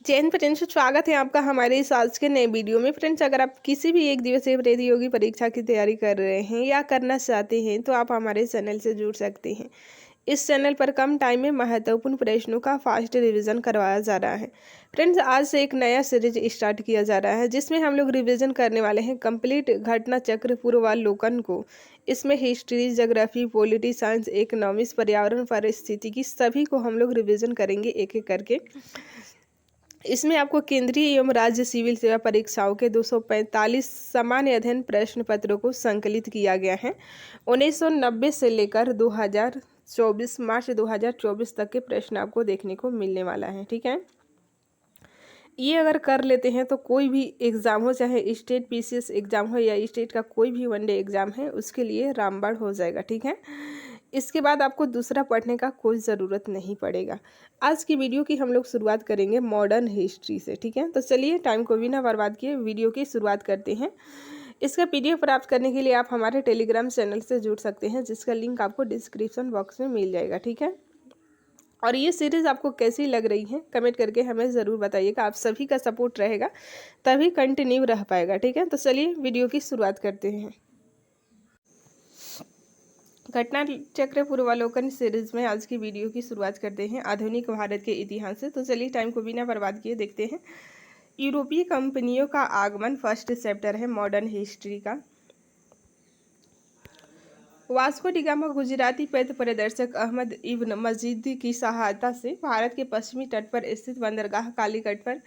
जय हिंद फ्रेंड्स, स्वागत है आपका हमारे इस आज के नए वीडियो में। फ्रेंड्स, अगर आप किसी भी एक दिवसीय प्रतियोगी परीक्षा की तैयारी कर रहे हैं या करना चाहते हैं तो आप हमारे चैनल से जुड़ सकते हैं। इस चैनल पर कम टाइम में महत्वपूर्ण प्रश्नों का फास्ट रिवीजन करवाया जा रहा है। फ्रेंड्स, आज से एक नया सीरीज स्टार्ट किया जा रहा है जिसमें हम लोग रिवीजन करने वाले हैं कंप्लीट घटना चक्र पूर्वावलोकन को। इसमें history, geography, polity science, economics, पर्यावरण, परिस्थितिकी सभी को हम लोग रिवीजन करेंगे एक एक करके। इसमें आपको केंद्रीय एवं राज्य सिविल सेवा परीक्षाओं के 245 सामान्य अध्ययन प्रश्न पत्रों को संकलित किया गया है। 1990 से लेकर 2024 मार्च 2024 तक के प्रश्न आपको देखने को मिलने वाला है। ठीक है, ये अगर कर लेते हैं तो कोई भी एग्ज़ाम हो, चाहे स्टेट पीसीएस एग्ज़ाम हो या स्टेट का कोई भी वनडे एग्ज़ाम है, उसके लिए रामबाण हो जाएगा। ठीक है, इसके बाद आपको दूसरा पढ़ने का कोई ज़रूरत नहीं पड़ेगा। आज की वीडियो की हम लोग शुरुआत करेंगे मॉडर्न हिस्ट्री से। ठीक है, तो चलिए टाइम को बिना बर्बाद किए वीडियो की शुरुआत करते हैं। इसका पीडीएफ प्राप्त करने के लिए आप हमारे टेलीग्राम चैनल से जुड़ सकते हैं, जिसका लिंक आपको डिस्क्रिप्शन बॉक्स में मिल जाएगा। ठीक है, और ये सीरीज़ आपको कैसी लग रही है कमेंट करके हमें ज़रूर बताइएगा। आप सभी का सपोर्ट रहेगा तभी कंटिन्यू रह पाएगा। ठीक है, तो चलिए वीडियो की शुरुआत करते हैं। घटना चक्र पूर्वावलोकन सीरीज में आज की वीडियो की शुरुआत करते हैं आधुनिक भारत के इतिहास से। तो चलिए टाइम को बिना बर्बाद किए देखते हैं। यूरोपीय कंपनियों का आगमन फर्स्ट चैप्टर है मॉडर्न हिस्ट्री का। वास्को डी गामा गुजराती पथ प्रदर्शक अहमद इब्न मजीद की सहायता से भारत के पश्चिमी तट पर स्थित बंदरगाह कालीकट पर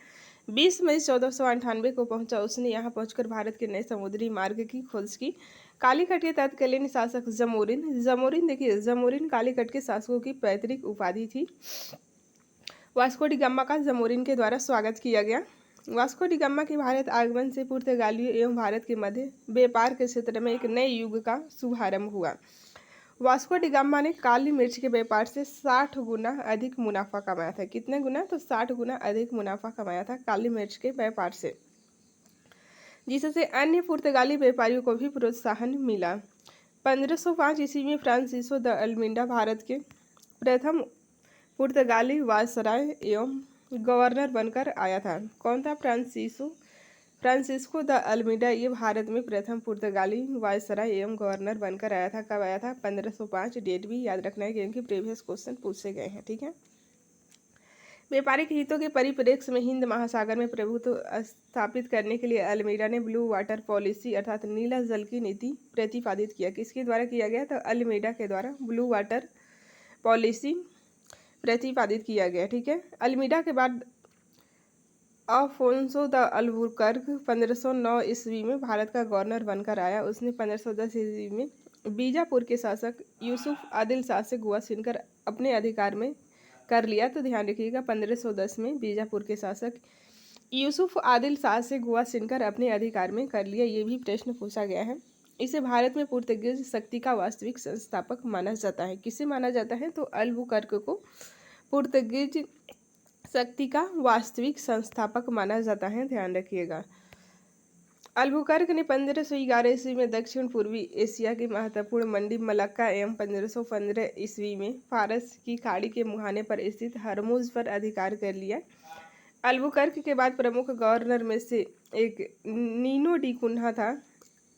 20 मई 1498 को पहुंचा। उसने यहां पहुंचकर भारत के नए समुद्री मार्ग की खोज की। कालीकट के तत्कालीन शासक जमोरिन देखिए, जमोरिन कालीकट के शासकों की पैतृक उपाधि थी। वास्को डी गामा का जमोरिन के द्वारा स्वागत किया गया। वास्को डी गामा के भारत आगमन से पुर्तगालियों एवं भारत के मध्य व्यापार के क्षेत्र में एक नए युग का शुभारंभ हुआ। वास्को डी गामा ने काली मिर्च के व्यापार से 60 गुना अधिक मुनाफा कमाया था। कितने गुना? तो 60 गुना अधिक मुनाफा कमाया था काली मिर्च के व्यापार से, जिससे अन्य पुर्तगाली व्यापारियों को भी प्रोत्साहन मिला। 1505 ईस्वी में फ्रांसिसो द अल्मीडा भारत के प्रथम पुर्तगाली वायसराय एवं गवर्नर बनकर आया था। कौन था? Francisco de Almeida. ये भारत में प्रथम पुर्तगाली वायसराय एवं गवर्नर बनकर आया था। कब आया था? 1505। डेट भी याद रखना है क्योंकि प्रीवियस क्वेश्चन पूछे गए हैं। ठीक है, व्यापारिक हितों के परिप्रेक्ष्य में हिंद महासागर में प्रभुत्व स्थापित करने के लिए अल्मीडा ने ब्लू वाटर पॉलिसी अर्थात नीला जल की नीति प्रतिपादित किया। किसके द्वारा किया गया? तो अल्मीडा के द्वारा ब्लू वाटर पॉलिसी प्रतिपादित किया गया। ठीक है, अल्मीडा के बाद अफोंसो द अल्बुकर्क 1509 ईस्वी में भारत का गवर्नर बनकर आया। उसने 1510 ईस्वी में बीजापुर के शासक यूसुफ आदिल शाह से गोवा छीनकर अपने अधिकार में कर लिया। तो ध्यान रखिएगा, 1510 में बीजापुर के शासक यूसुफ आदिल शाह से गोवा छीनकर अपने अधिकार में कर लिया। ये भी प्रश्न पूछा गया है। इसे भारत में पुर्तगाली शक्ति का वास्तविक संस्थापक माना जाता है। किसे माना जाता है? तो अल्बुकर्क को पुर्तगाली शक्ति का वास्तविक संस्थापक माना जाता है। ध्यान रखिएगा। अल्बुकर्क ने 1511 ईस्वी में दक्षिण पूर्वी एशिया की महत्वपूर्ण मंडी मलक्का एवं 1515 ईस्वी में फारस की खाड़ी के मुहाने पर स्थित हरमुज पर अधिकार कर लिया। अल्बुकर्क के बाद प्रमुख गवर्नर में से एक नीनो डी कुन्हा था।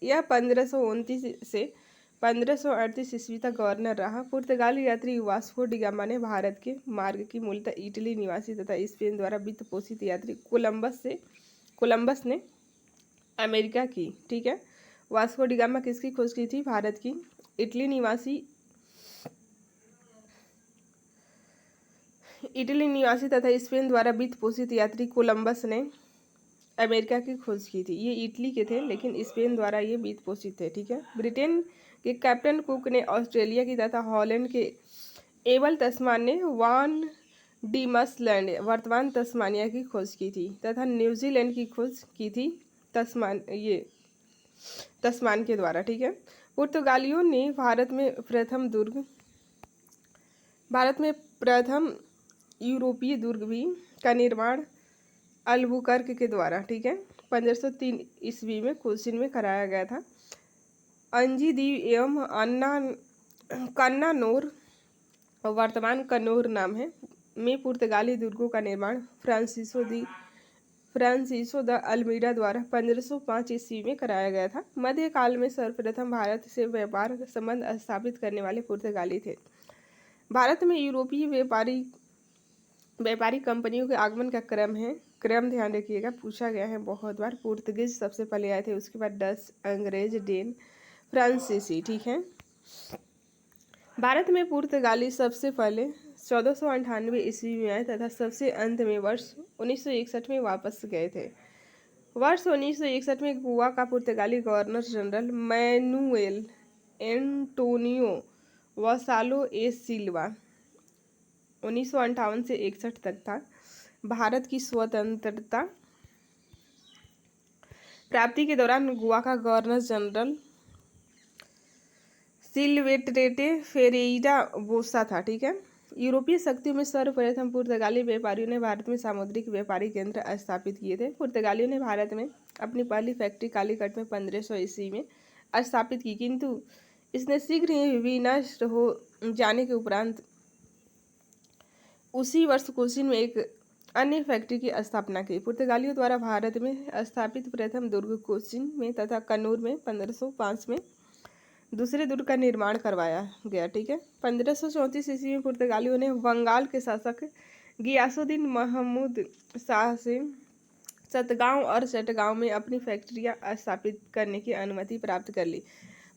यह 1529 से 1538 ईस्वी तक गवर्नर रहा। पुर्तगाली यात्री वास्को डी गामा ने भारत के मार्ग की मूलतः इटली निवासी तथा स्पेन द्वारा वित्त पोषित यात्री कोलंबस ने अमेरिका की। ठीक है, वास्को डी गामा किसकी खोज की थी? भारत की। इटली निवासी तथा स्पेन द्वारा वित्त पोषित यात्री कोलंबस ने अमेरिका की खोज की थी। ये इटली के थे लेकिन स्पेन द्वारा ये वित्त पोषित थे। ठीक है, ब्रिटेन के कैप्टन कुक ने ऑस्ट्रेलिया की तथा हॉलैंड के एबल तस्मान ने वान डीमसलैंड वर्तमान तस्मानिया की खोज की थी तथा न्यूजीलैंड की खोज की थी तस्मान के द्वारा। ठीक है, पुर्तगालियों ने भारत में प्रथम यूरोपीय दुर्ग भी का निर्माण अल्बुकर्क के द्वारा, ठीक है, 1503 ईस्वी में कोचिन में कराया गया था। अंजी द्वीप एवं कन्नानौर वर्तमान कन्नौर नाम है, में पुर्तगाली दुर्गों का निर्माण फ्रांसीसो द अल्मीडा द्वारा 1505 ईस्वी में कराया गया था। मध्यकाल में सर्वप्रथम भारत से व्यापार संबंध स्थापित करने वाले पुर्तगाली थे। भारत में यूरोपीय व्यापारी कंपनियों के आगमन का क्रम ध्यान रखिएगा, पूछा गया है बहुत बार। पुर्तगीज सबसे पहले आए थे, उसके बाद डच, अंग्रेज, डेन, फ्रांसीसी। ठीक है। भारत में पुर्तगाली सबसे पहले 1498 ईस्वी में आए तथा सबसे अंत में वर्ष 1961 में वापस गए थे। वर्ष 1961 में गोवा का पुर्तगाली गवर्नर जनरल मैनुएल एंटोनियो वसालो ए सिल्वा 1958 से 61 तक था। भारत की स्वतंत्रता प्राप्ति के दौरान गोवा का गवर्नर जनरल सिल्वेस्ट्रे फेरेइरा बोसा था। ठीक है। यूरोपीय शक्तियों में सर्वप्रथम पुर्तगाली व्यापारियों ने भारत में सामुद्रिक व्यापारी केंद्र स्थापित किए थे। पुर्तगालियों ने भारत में अपनी पहली फैक्ट्री कालीकट में 1500 ईस्वी में स्थापित की, किंतु इसने शीघ्र ही विनष्ट हो जाने के उपरांत उसी वर्ष कोचीन में एक अन्य फैक्ट्री की स्थापना की। पुर्तगालियों द्वारा भारत में स्थापित प्रथम दुर्ग कोचीन में तथा कन्नूर में 1505 में दूसरे दुर्ग का निर्माण करवाया गया। ठीक है। 1534 ईस्वी में पुर्तगालियों ने बंगाल के शासक गियासुद्दीन महमूद शाह से सतगांव और चटगांव में अपनी फैक्ट्रियां स्थापित करने की अनुमति प्राप्त कर ली।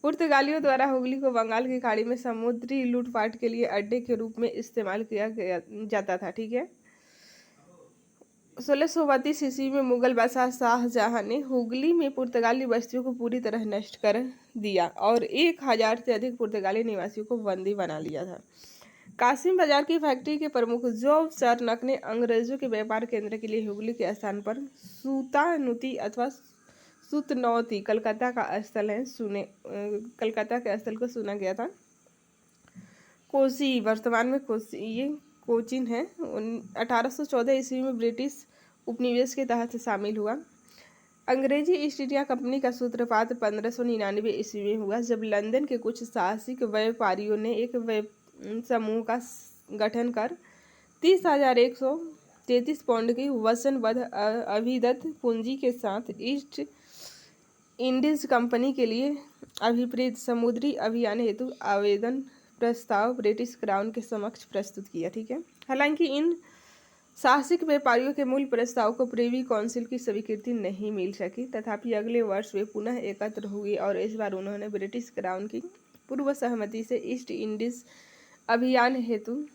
पुर्तगालियों द्वारा हुगली को बंगाल की खाड़ी में समुद्री लूटपाट के लिए अड्डे के रूप में इस्तेमाल किया जाता था। ठीक है। 1632 ईस्वी में मुगल बादशाह शाहजहां ने हुगली में पुर्तगाली बस्तियों को पूरी तरह नष्ट कर दिया और 1000 से अधिक पुर्तगाली निवासियों को बंदी बना लिया था। कासिम बाजार की फैक्ट्री के प्रमुख जोब चार्नक ने अंग्रेजों के व्यापार केंद्र के लिए हुगली के स्थान पर सूतानुती अथवा सुतनौती कलकत्ता का स्थल है कलकत्ता के स्थल को सुना गया था। कोसी वर्तमान में कोचीन है। 1814 ईस्वी में ब्रिटिश उपनिवेश के तहत शामिल हुआ। अंग्रेजी ईस्ट इंडिया कंपनी का सूत्रपात 1599 ईस्वी में हुआ, जब लंदन के कुछ साहसिक व्यापारियों ने एक समूह का गठन कर 30,133 पाउंड की वचनबद्ध अभिदत्त पूंजी के साथ ईस्ट इंडीज कंपनी के लिए अभिप्रेत समुद्री अभियान हेतु आवेदन प्रस्ताव ब्रिटिश क्राउन के समक्ष प्रस्तुत किया। ठीक है। हालांकि इन साहसिक व्यापारियों के मूल प्रस्ताव को प्रिवी काउंसिल की स्वीकृति नहीं मिल सकी, तथापि अगले वर्ष वे पुनः एकत्र हुए और इस बार उन्होंने ब्रिटिश क्राउन की पूर्व सहमति से ईस्ट इंडीज अभियान हेतु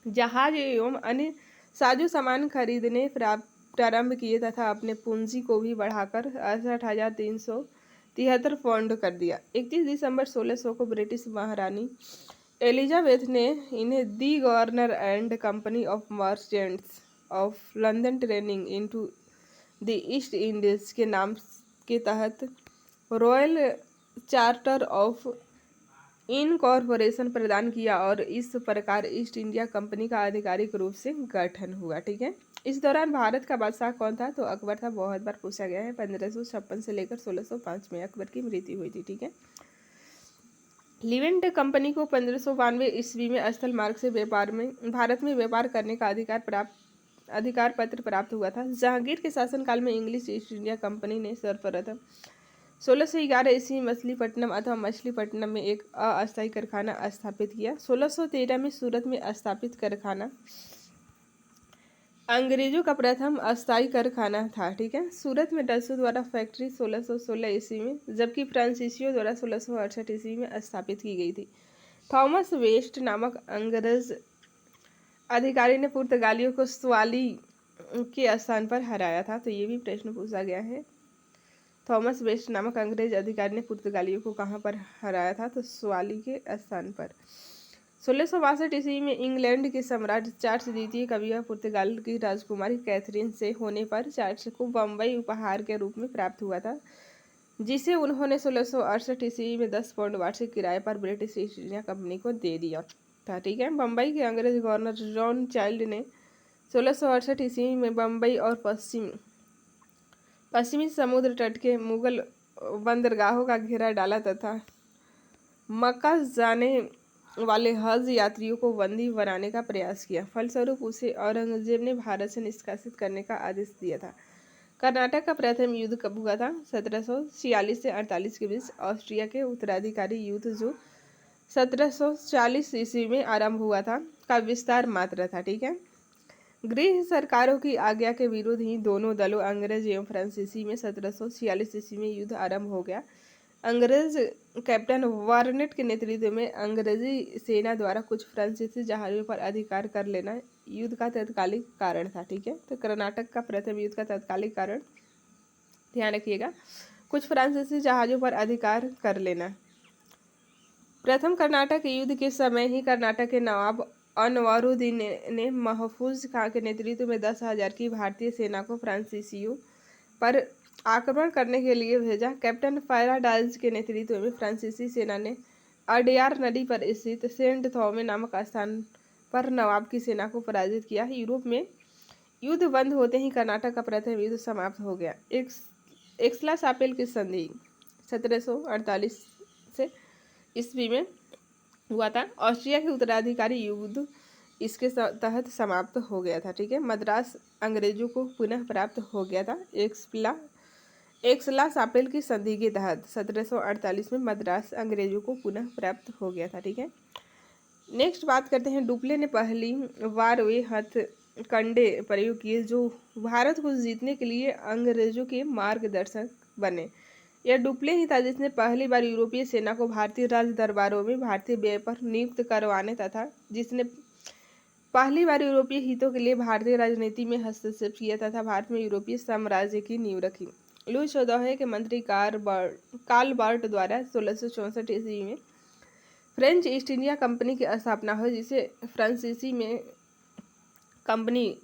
जहाज एवं अन्य साजो सामान खरीदने प्रारंभ किए तथा अपने पूंजी को भी बढ़ाकर 68,373 पाउंड कर दिया। 31 दिसंबर 1600 को ब्रिटिश महारानी एलिजाबेथ ने इन्हें दी governor and company of merchants of London trading into the East Indies के नाम के तहत रॉयल चार्टर ऑफ इनकॉर्पोरेशन प्रदान किया और इस प्रकार ईस्ट इंडिया कंपनी का आधिकारिक रूप से गठन हुआ। ठीक है। इस दौरान भारत का बादशाह कौन था? तो अकबर था। बहुत बार पूछा गया है। 1556 से लेकर 1605 में अकबर की मृत्यु हुई थी। ठीक है। लिवेंट कंपनी को 1592 ईस्वी में स्थल मार्ग से भारत में व्यापार करने का अधिकार पत्र प्राप्त हुआ था। जहांगीर के शासनकाल में इंग्लिश ईस्ट इंडिया कंपनी ने सर्वप्रथम 1611 ईस्वी मछलीपट्टनम अथवा मछलीपट्टनम में एक अस्थायी कारखाना स्थापित किया। 1613 में सूरत में स्थापित कारखाना अंग्रेजों का प्रथम अस्थायी कारखाना था। ठीक है। सूरत में डचों द्वारा फैक्ट्री 1616 ईस्वी में, जबकि फ्रांसीसियों द्वारा 1668 ईस्वी में स्थापित की गई थी। थॉमस वेस्ट नामक अंग्रेज अधिकारी ने पुर्तगालियों को स्वाली के स्थान पर हराया था। तो ये भी प्रश्न पूछा गया है। थॉमस वेस्ट नामक अंग्रेज अधिकारी ने पुर्तगालियों को कहाँ पर हराया था? तो स्वाली के स्थान पर। 1662 ईस्वी में इंग्लैंड के सम्राट चार्ल्स द्वितीय का विवाह पुर्तगाल की राजकुमारी कैथरीन से होने पर चार्ल्स को बम्बई उपहार के रूप में प्राप्त हुआ था, जिसे उन्होंने 1668 ईस्वी में 10 पाउंड वार्षिक किराए पर ब्रिटिश ईस्ट इंडिया कंपनी को दे दिया था। ठीक है। बम्बई के अंग्रेज गवर्नर जॉन चाइल्ड ने 1668 ईस्वी में बम्बई और पश्चिमी समुद्र तट के मुगल बंदरगाहों का घेरा डाला तथा मक्का जाने वाले हज यात्रियों को बंदी बनाने का प्रयास किया। फलस्वरूप उसे औरंगजेब ने भारत से निष्कासित करने का आदेश दिया था। कर्नाटक का प्रथम युद्ध कब हुआ था? 1746 से 48 के बीच ऑस्ट्रिया के उत्तराधिकारी युद्ध जो 1740 ईस्वी में आरंभ हुआ था का विस्तार मात्र था। ठीक है। गृह सरकारों की आज्ञा के विरुद्ध ही दोनों दलों अंग्रेज एवं फ्रांसीसी में 1746 ईस्वी में युद्ध आरंभ हो गया। अंग्रेज कैप्टन वार्नेट के नेतृत्व में अंग्रेजी सेना द्वारा कुछ फ्रांसीसी जहाजों पर अधिकार कर लेना युद्ध का तत्कालिक कारण था। ठीक है। तो कर्नाटक का प्रथम युद्ध का तत्कालिक कारण ध्यान रखिएगा, कुछ फ्रांसीसी जहाजों पर अधिकार कर लेना। प्रथम कर्नाटक युद्ध के समय ही कर्नाटक के नवाब अनवरुद्दीन ने महफूज खां के नेतृत्व में 10,000 की भारतीय सेना को फ्रांसीसियों पर आक्रमण करने के लिए भेजा। कैप्टन पैराडाइज के नेतृत्व में फ्रांसीसी सेना ने अडयार नदी पर स्थित सेंट थॉमे नामक स्थान पर नवाब की सेना को पराजित किया। यूरोप में युद्ध बंद होते ही कर्नाटक का प्रथम युद्ध समाप्त हो गया। एक्सला-शापेल की संधि 1748 से ईस्वी में हुआ था। ऑस्ट्रिया के उत्तराधिकारी युद्ध इसके तहत समाप्त हो गया था। ठीक है। मद्रास अंग्रेजों को पुनः प्राप्त हो गया था। एक्सला-शापेल की संधि के तहत 1748 में मद्रास अंग्रेजों को पुनः प्राप्त हो गया था। ठीक है। नेक्स्ट बात करते हैं, डुप्ले ने पहली बार वे हथकंडे प्रयोग किए जो भारत को जीतने के लिए अंग्रेजों के मार्गदर्शक बने। यह डुप्ले ही था जिसने पहली बार यूरोपीय सेना को भारतीय राज दरबारों में भारतीय व्यय पर नियुक्त करवाने तथा जिसने पहली बार यूरोपीय हितों के लिए भारतीय राजनीति में हस्तक्षेप किया तथा भारत में यूरोपीय साम्राज्य की नींव रखी। लुई 14 के मंत्री कार्ल बार्ट द्वारा 1664 ईस्वी में फ्रेंच ईस्ट इंडिया कंपनी की स्थापना हुई, जिसे फ्रांसीसी में कंपनी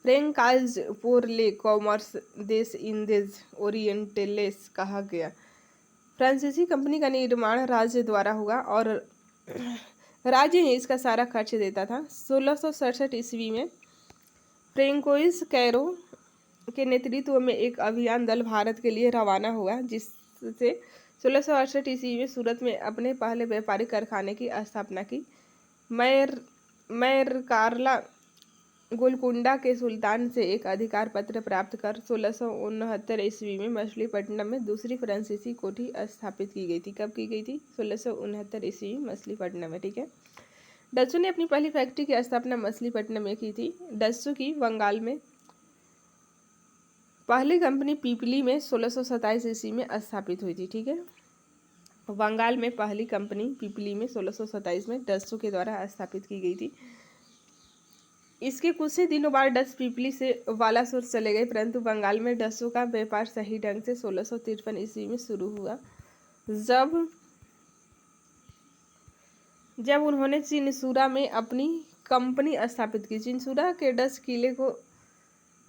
फ्रेंकाइज पोर ले कॉमर्स देश इंदेज ओरिएंटलेस कहा गया। फ्रांसीसी कंपनी का निर्माण राज्य द्वारा हुआ और राज्य ही इसका सारा खर्च देता था। 1667 ईस्वी में फ्रेंकोइस कैरो के नेतृत्व में एक अभियान दल भारत के लिए रवाना हुआ, जिससे 1668 ईस्वी में सूरत में अपने पहले व्यापारिक कारखाने की स्थापना की। मैरकार्ला गोलकुंडा के सुल्तान से एक अधिकार पत्र प्राप्त कर 1669 ईस्वी में मछलीपट्टनम में दूसरी फ्रांसीसी कोठी स्थापित की गई थी। कब की गई थी? 1669 ईस्वी में मछलीपट्टनम में। ठीक है। डच्चू ने अपनी पहली फैक्ट्री की स्थापना मछलीपट्टनम में की थी। डच्चू की बंगाल में पहली कंपनी पीपली में 1627 ईस्वी में स्थापित हुई थी। ठीक है। बंगाल में पहली कंपनी पीपली में 1627 में डच्चू के द्वारा स्थापित की गई थी। इसके कुछ ही दिनों बाद डच पीपली से बालासोर चले गए, परंतु बंगाल में डचों का व्यापार सही ढंग से 1653 ईस्वी में शुरू हुआ, जब उन्होंने चिनसूरा में अपनी कंपनी स्थापित की। चिनसूरा के डच किले को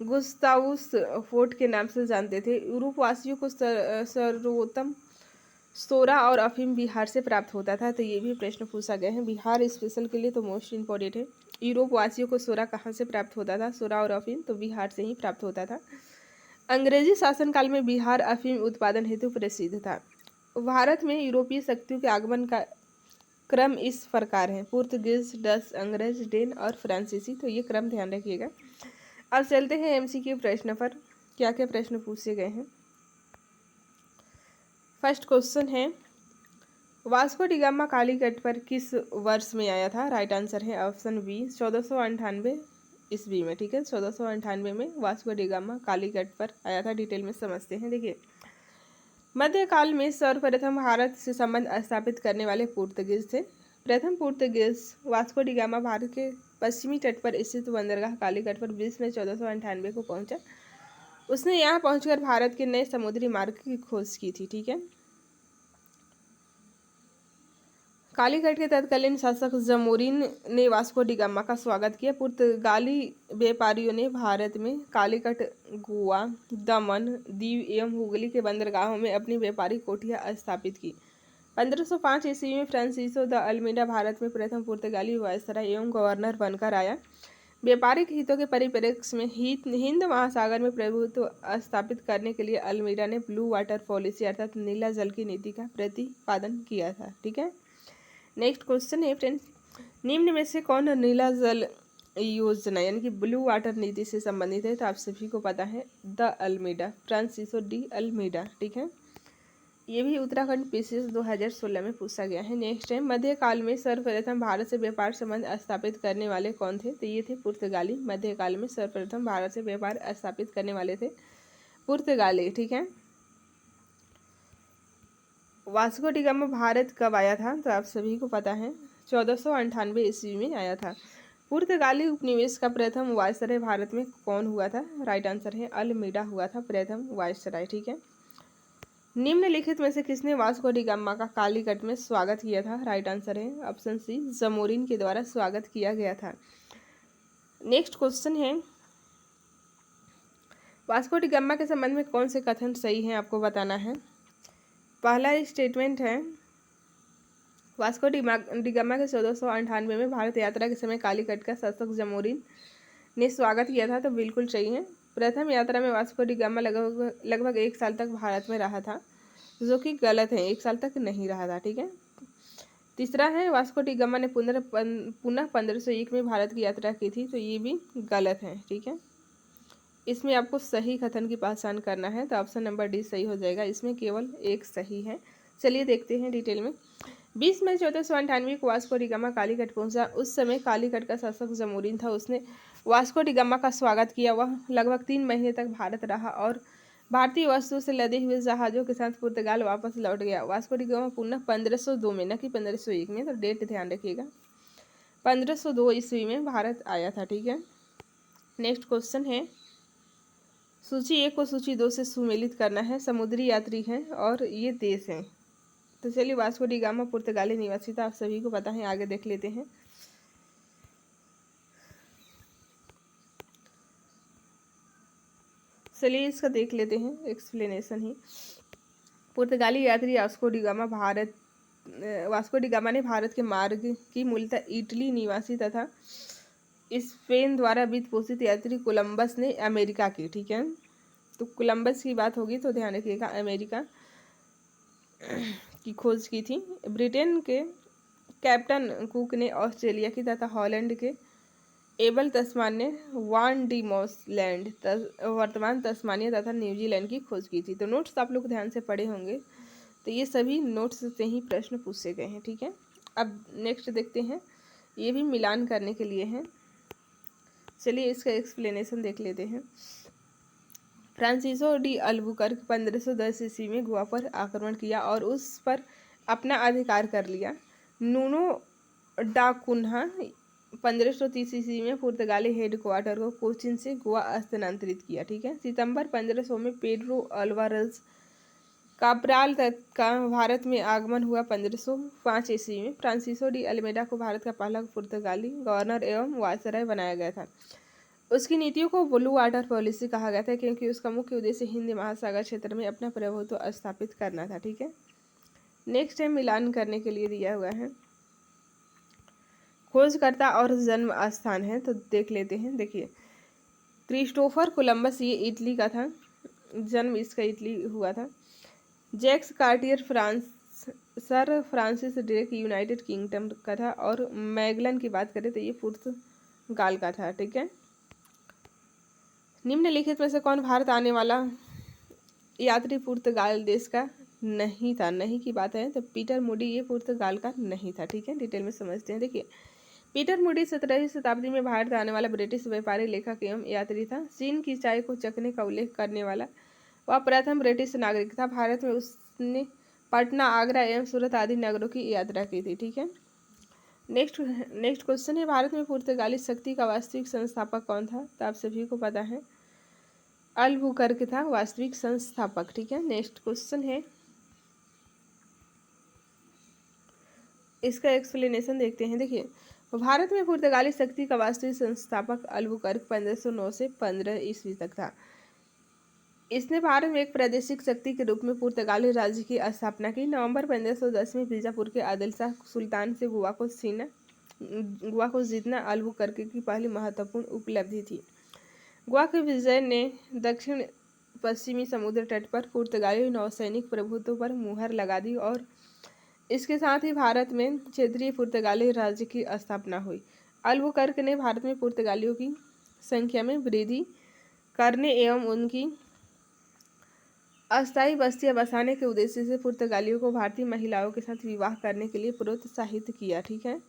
गुस्ताउस फोर्ट के नाम से जानते थे। यूरोप वासियों को सर्वोत्तम सोरा और अफीम बिहार से प्राप्त होता था। तो ये भी प्रश्न पूछा गया है बिहार स्पेशल के लिए, तो मोस्ट इम्पोर्टेंट है। यूरोप वासियों को सोरा कहाँ से प्राप्त होता था? सोरा और अफीम तो बिहार से ही प्राप्त होता था। अंग्रेजी शासनकाल में बिहार अफीम उत्पादन हेतु प्रसिद्ध था। भारत में यूरोपीय शक्तियों के आगमन का क्रम इस प्रकार है: पुर्तगीज, डच, अंग्रेज, डेन और फ्रांसीसी। तो ये क्रम ध्यान रखिएगा। अब चलते हैं एमसीक्यू प्रश्न पर, क्या क्या प्रश्न पूछे गए हैं। फर्स्ट क्वेश्चन है, वास्को डी गामा कालीकट पर किस वर्ष में आया था? राइट आंसर है ऑप्शन बी 1498 ईस्वी में। ठीक है। 1498 में वास्को डी गामा कालीकट पर आया था। डिटेल में समझते हैं। देखिए, मध्यकाल में सर्वप्रथम भारत से संबंध स्थापित करने वाले पुर्तगीज थे। प्रथम Portuguese Vasco D gamma Bharat के पश्चिमी तट पर स्थित बंदरगाह कालीकट पर 20 मई 1498 को पहुंचा। उसने यहाँ पहुंचकर भारत के नए समुद्री मार्ग की खोज की थी। ठीक है। कालीकट के तत्कालीन शासक जमोरिन ने वास्को डी गामा का स्वागत किया। पुर्तगाली व्यापारियों ने भारत में कालीकट, गोवा, दमन दीव एवं हुगली के बंदरगाहों में अपनी व्यापारिक कोठियां स्थापित की। 1505 ईस्वी में फ्रांसिसो द अल्मीडा भारत में प्रथम पुर्तगाली वायसराय एवं गवर्नर बनकर आया। व्यापारिक हितों के परिप्रेक्ष्य में हिंद महासागर में प्रभुत्व स्थापित करने के लिए अल्मीडा ने ब्लू वाटर पॉलिसी अर्थात नीला जल की नीति का प्रतिपादन किया था। ठीक है। नेक्स्ट क्वेश्चन है फ्रेंड्स, निम्न में से कौन नीला जल योजना यानी कि ब्लू वाटर नीति से संबंधित है? तो आप सभी को पता है the Almeida, Francisco de Almeida. ठीक है, ये भी उत्तराखंड पीसीएस 2016 में पूछा गया है। नेक्स्ट है, मध्यकाल में सर्वप्रथम भारत से व्यापार संबंध स्थापित करने वाले कौन थे? तो ये थे पुर्तगाली। मध्यकाल में सर्वप्रथम भारत से व्यापार स्थापित करने वाले थे पुर्तगाली। ठीक है, वास्को डी गामा भारत कब आया था? तो आप सभी को पता है 1498 ईस्वी में आया था। पुर्तगाली उपनिवेश का प्रथम वायसराय भारत में कौन हुआ था? राइट आंसर है अल्मेडा हुआ था प्रथम वायसराय। ठीक है, निम्नलिखित में से किसने वास्को डी गामा का कालीकट में स्वागत किया था? राइट आंसर है ऑप्शन सी, जमोरिन के द्वारा स्वागत किया गया था। नेक्स्ट क्वेश्चन है, वास्को डी गामा के संबंध में कौन से कथन सही हैं आपको बताना है। पहला स्टेटमेंट है, वास्को डी गामा के 1498 में भारत यात्रा के समय कालीकट का शासक जमोरिन ने स्वागत किया था। तो बिल्कुल सही है। प्रथम यात्रा में वास्को डी गामा लगभग 1 साल तक भारत में रहा था, जो कि गलत है, 1 साल तक नहीं रहा था। ठीक है, तीसरा है, वास्को डी गामा ने पुनः 1501 में भारत की यात्रा की थी। तो ये भी गलत है। ठीक है, इसमें आपको सही कथन की पहचान करना है, तो ऑप्शन नंबर डी सही हो जाएगा। इसमें केवल एक सही है। चलिए देखते हैं डिटेल में। 20 मई 1498 को वास्को डी गामा कालीकट पहुंचा। उस समय कालीकट का शासक जमोरिन था। उसने वास्को डी गामा का स्वागत किया। वह लगभग 3 महीने तक भारत रहा और भारतीय वस्तुओं से लदे हुए जहाज़ों के साथ पुर्तगाल वापस लौट गया। वास्को डी गामा पुनः 1502 में, न कि 1501 में, तो डेट ध्यान रखिएगा, 1502 ईस्वी में भारत आया था। ठीक है, नेक्स्ट क्वेश्चन है, सूची 1 को सूची 2 से सुमेलित करना है। समुद्री यात्री हैं और ये देश हैं। तो चलिए, वास्को डी गामा पुर्तगाली निवासी था, आप सभी को पता है। आगे देख लेते हैं। चलिए इसका देख लेते हैं एक्सप्लेनेशन ही। पुर्तगाली यात्री वास्को डी गामा ने भारत के मार्ग की मूलतः इटली निवासी तथा स्पेन द्वारा वित्त पोषित यात्री कोलंबस ने अमेरिका की। ठीक है, तो कोलंबस की बात होगी तो ध्यान रखिएगा, अमेरिका की खोज की थी। ब्रिटेन के कैप्टन कुक ने ऑस्ट्रेलिया की तथा हॉलैंड के एबल तस्मान ने वान डी मॉसलैंड वर्तमान तस्मानिया तथा न्यूजीलैंड की खोज की थी। तो नोट्स आप लोग ध्यान से पढ़े होंगे, तो ये सभी नोट्स से ही प्रश्न पूछे गए हैं। ठीक है, अब नेक्स्ट देखते हैं, ये भी मिलान करने के लिए हैं। चलिए इसका एक्सप्लेनेशन देख लेते हैं। फ्रांसिसो डी अल्बुकर्क 1510 ईस्वी में गोवा पर आक्रमण किया और उस पर अपना अधिकार कर लिया। नूनो डा कुन्हा 1530 ईस्वी में पुर्तगाली हेडक्वार्टर को कोचिन से गोवा स्थानांतरित किया। ठीक है, सितंबर 1500 में पेड्रो अल्वारेज काब्राल का भारत में आगमन हुआ। 1505 ईस्वी में फ्रांसिसो डी अल्मेडा को भारत का पहला पुर्तगाली गवर्नर एवं वायसराय बनाया गया था। उसकी नीतियों को ब्लू वाटर पॉलिसी कहा गया था, क्योंकि उसका मुख्य उद्देश्य हिंद महासागर क्षेत्र में अपना प्रभुत्व स्थापित करना था। ठीक है, नेक्स्ट है, मिलान करने के लिए दिया हुआ है, खोजकर्ता और जन्म स्थान है। तो देख लेते हैं। देखिए, क्रिस्टोफर कोलंबस, ये इटली का था, जन्म इसका इटली हुआ था। Jacques Cartier sir Francis Drake United Kingdom का था। और मैगलन की बात करें तो ये पुर्तगाल का था। ठीक है, निम्नलिखित में से कौन भारत आने वाला यात्री पुर्तगाल देश का नहीं था? नहीं की बात है तो पीटर मूडी ये पुर्तगाल का नहीं था। ठीक है, डिटेल में समझते हैं। देखिए, पीटर मूडी 17वीं शताब्दी में भारत आने वाला ब्रिटिश व्यापारी, लेखक एवं यात्री था। चीन की चाय को चखने का उल्लेख करने वाला वह प्रथम ब्रिटिश नागरिक था। भारत में उसने पटना, आगरा एवं सूरत आदि नगरों की यात्रा की थी। ठीक है, नेक्स्ट क्वेश्चन है, भारत में पुर्तगाली शक्ति का वास्तविक संस्थापक कौन था? तो आप सभी को पता है अल्बुकर्क था वास्तविक संस्थापक। ठीक है, नेक्स्ट क्वेश्चन है, इसका एक्सप्लेनेशन देखते हैं। देखिए, भारत में पुर्तगाली शक्ति का वास्तविक संस्थापक अल्बुकर्क 1509 से 15 ईस्वी तक था। इसने भारत में एक प्रादेशिक शक्ति के रूप में पुर्तगाली राज्य की स्थापना की। नवंबर 1510 में बीजापुर के आदिल शाह सुल्तान से गोवा को जीतना अल्बुकर्क की पहली महत्वपूर्ण उपलब्धि थी। गोवा के विजय ने दक्षिण पश्चिमी समुद्र तट पर पुर्तगाली नौसैनिक प्रभुत्व पर मुहर लगा दी और इसके साथ ही भारत में क्षेत्रीय पुर्तगाली राज्य की स्थापना हुई। अल्बुकर्क ने भारत में पुर्तगालियों की संख्या में वृद्धि करने एवं उनकी अस्थायी बस्तियां बसाने के उद्देश्य से पुर्तगालियों को भारतीय महिलाओं के साथ विवाह करने के लिए प्रोत्साहित किया। ठीक है,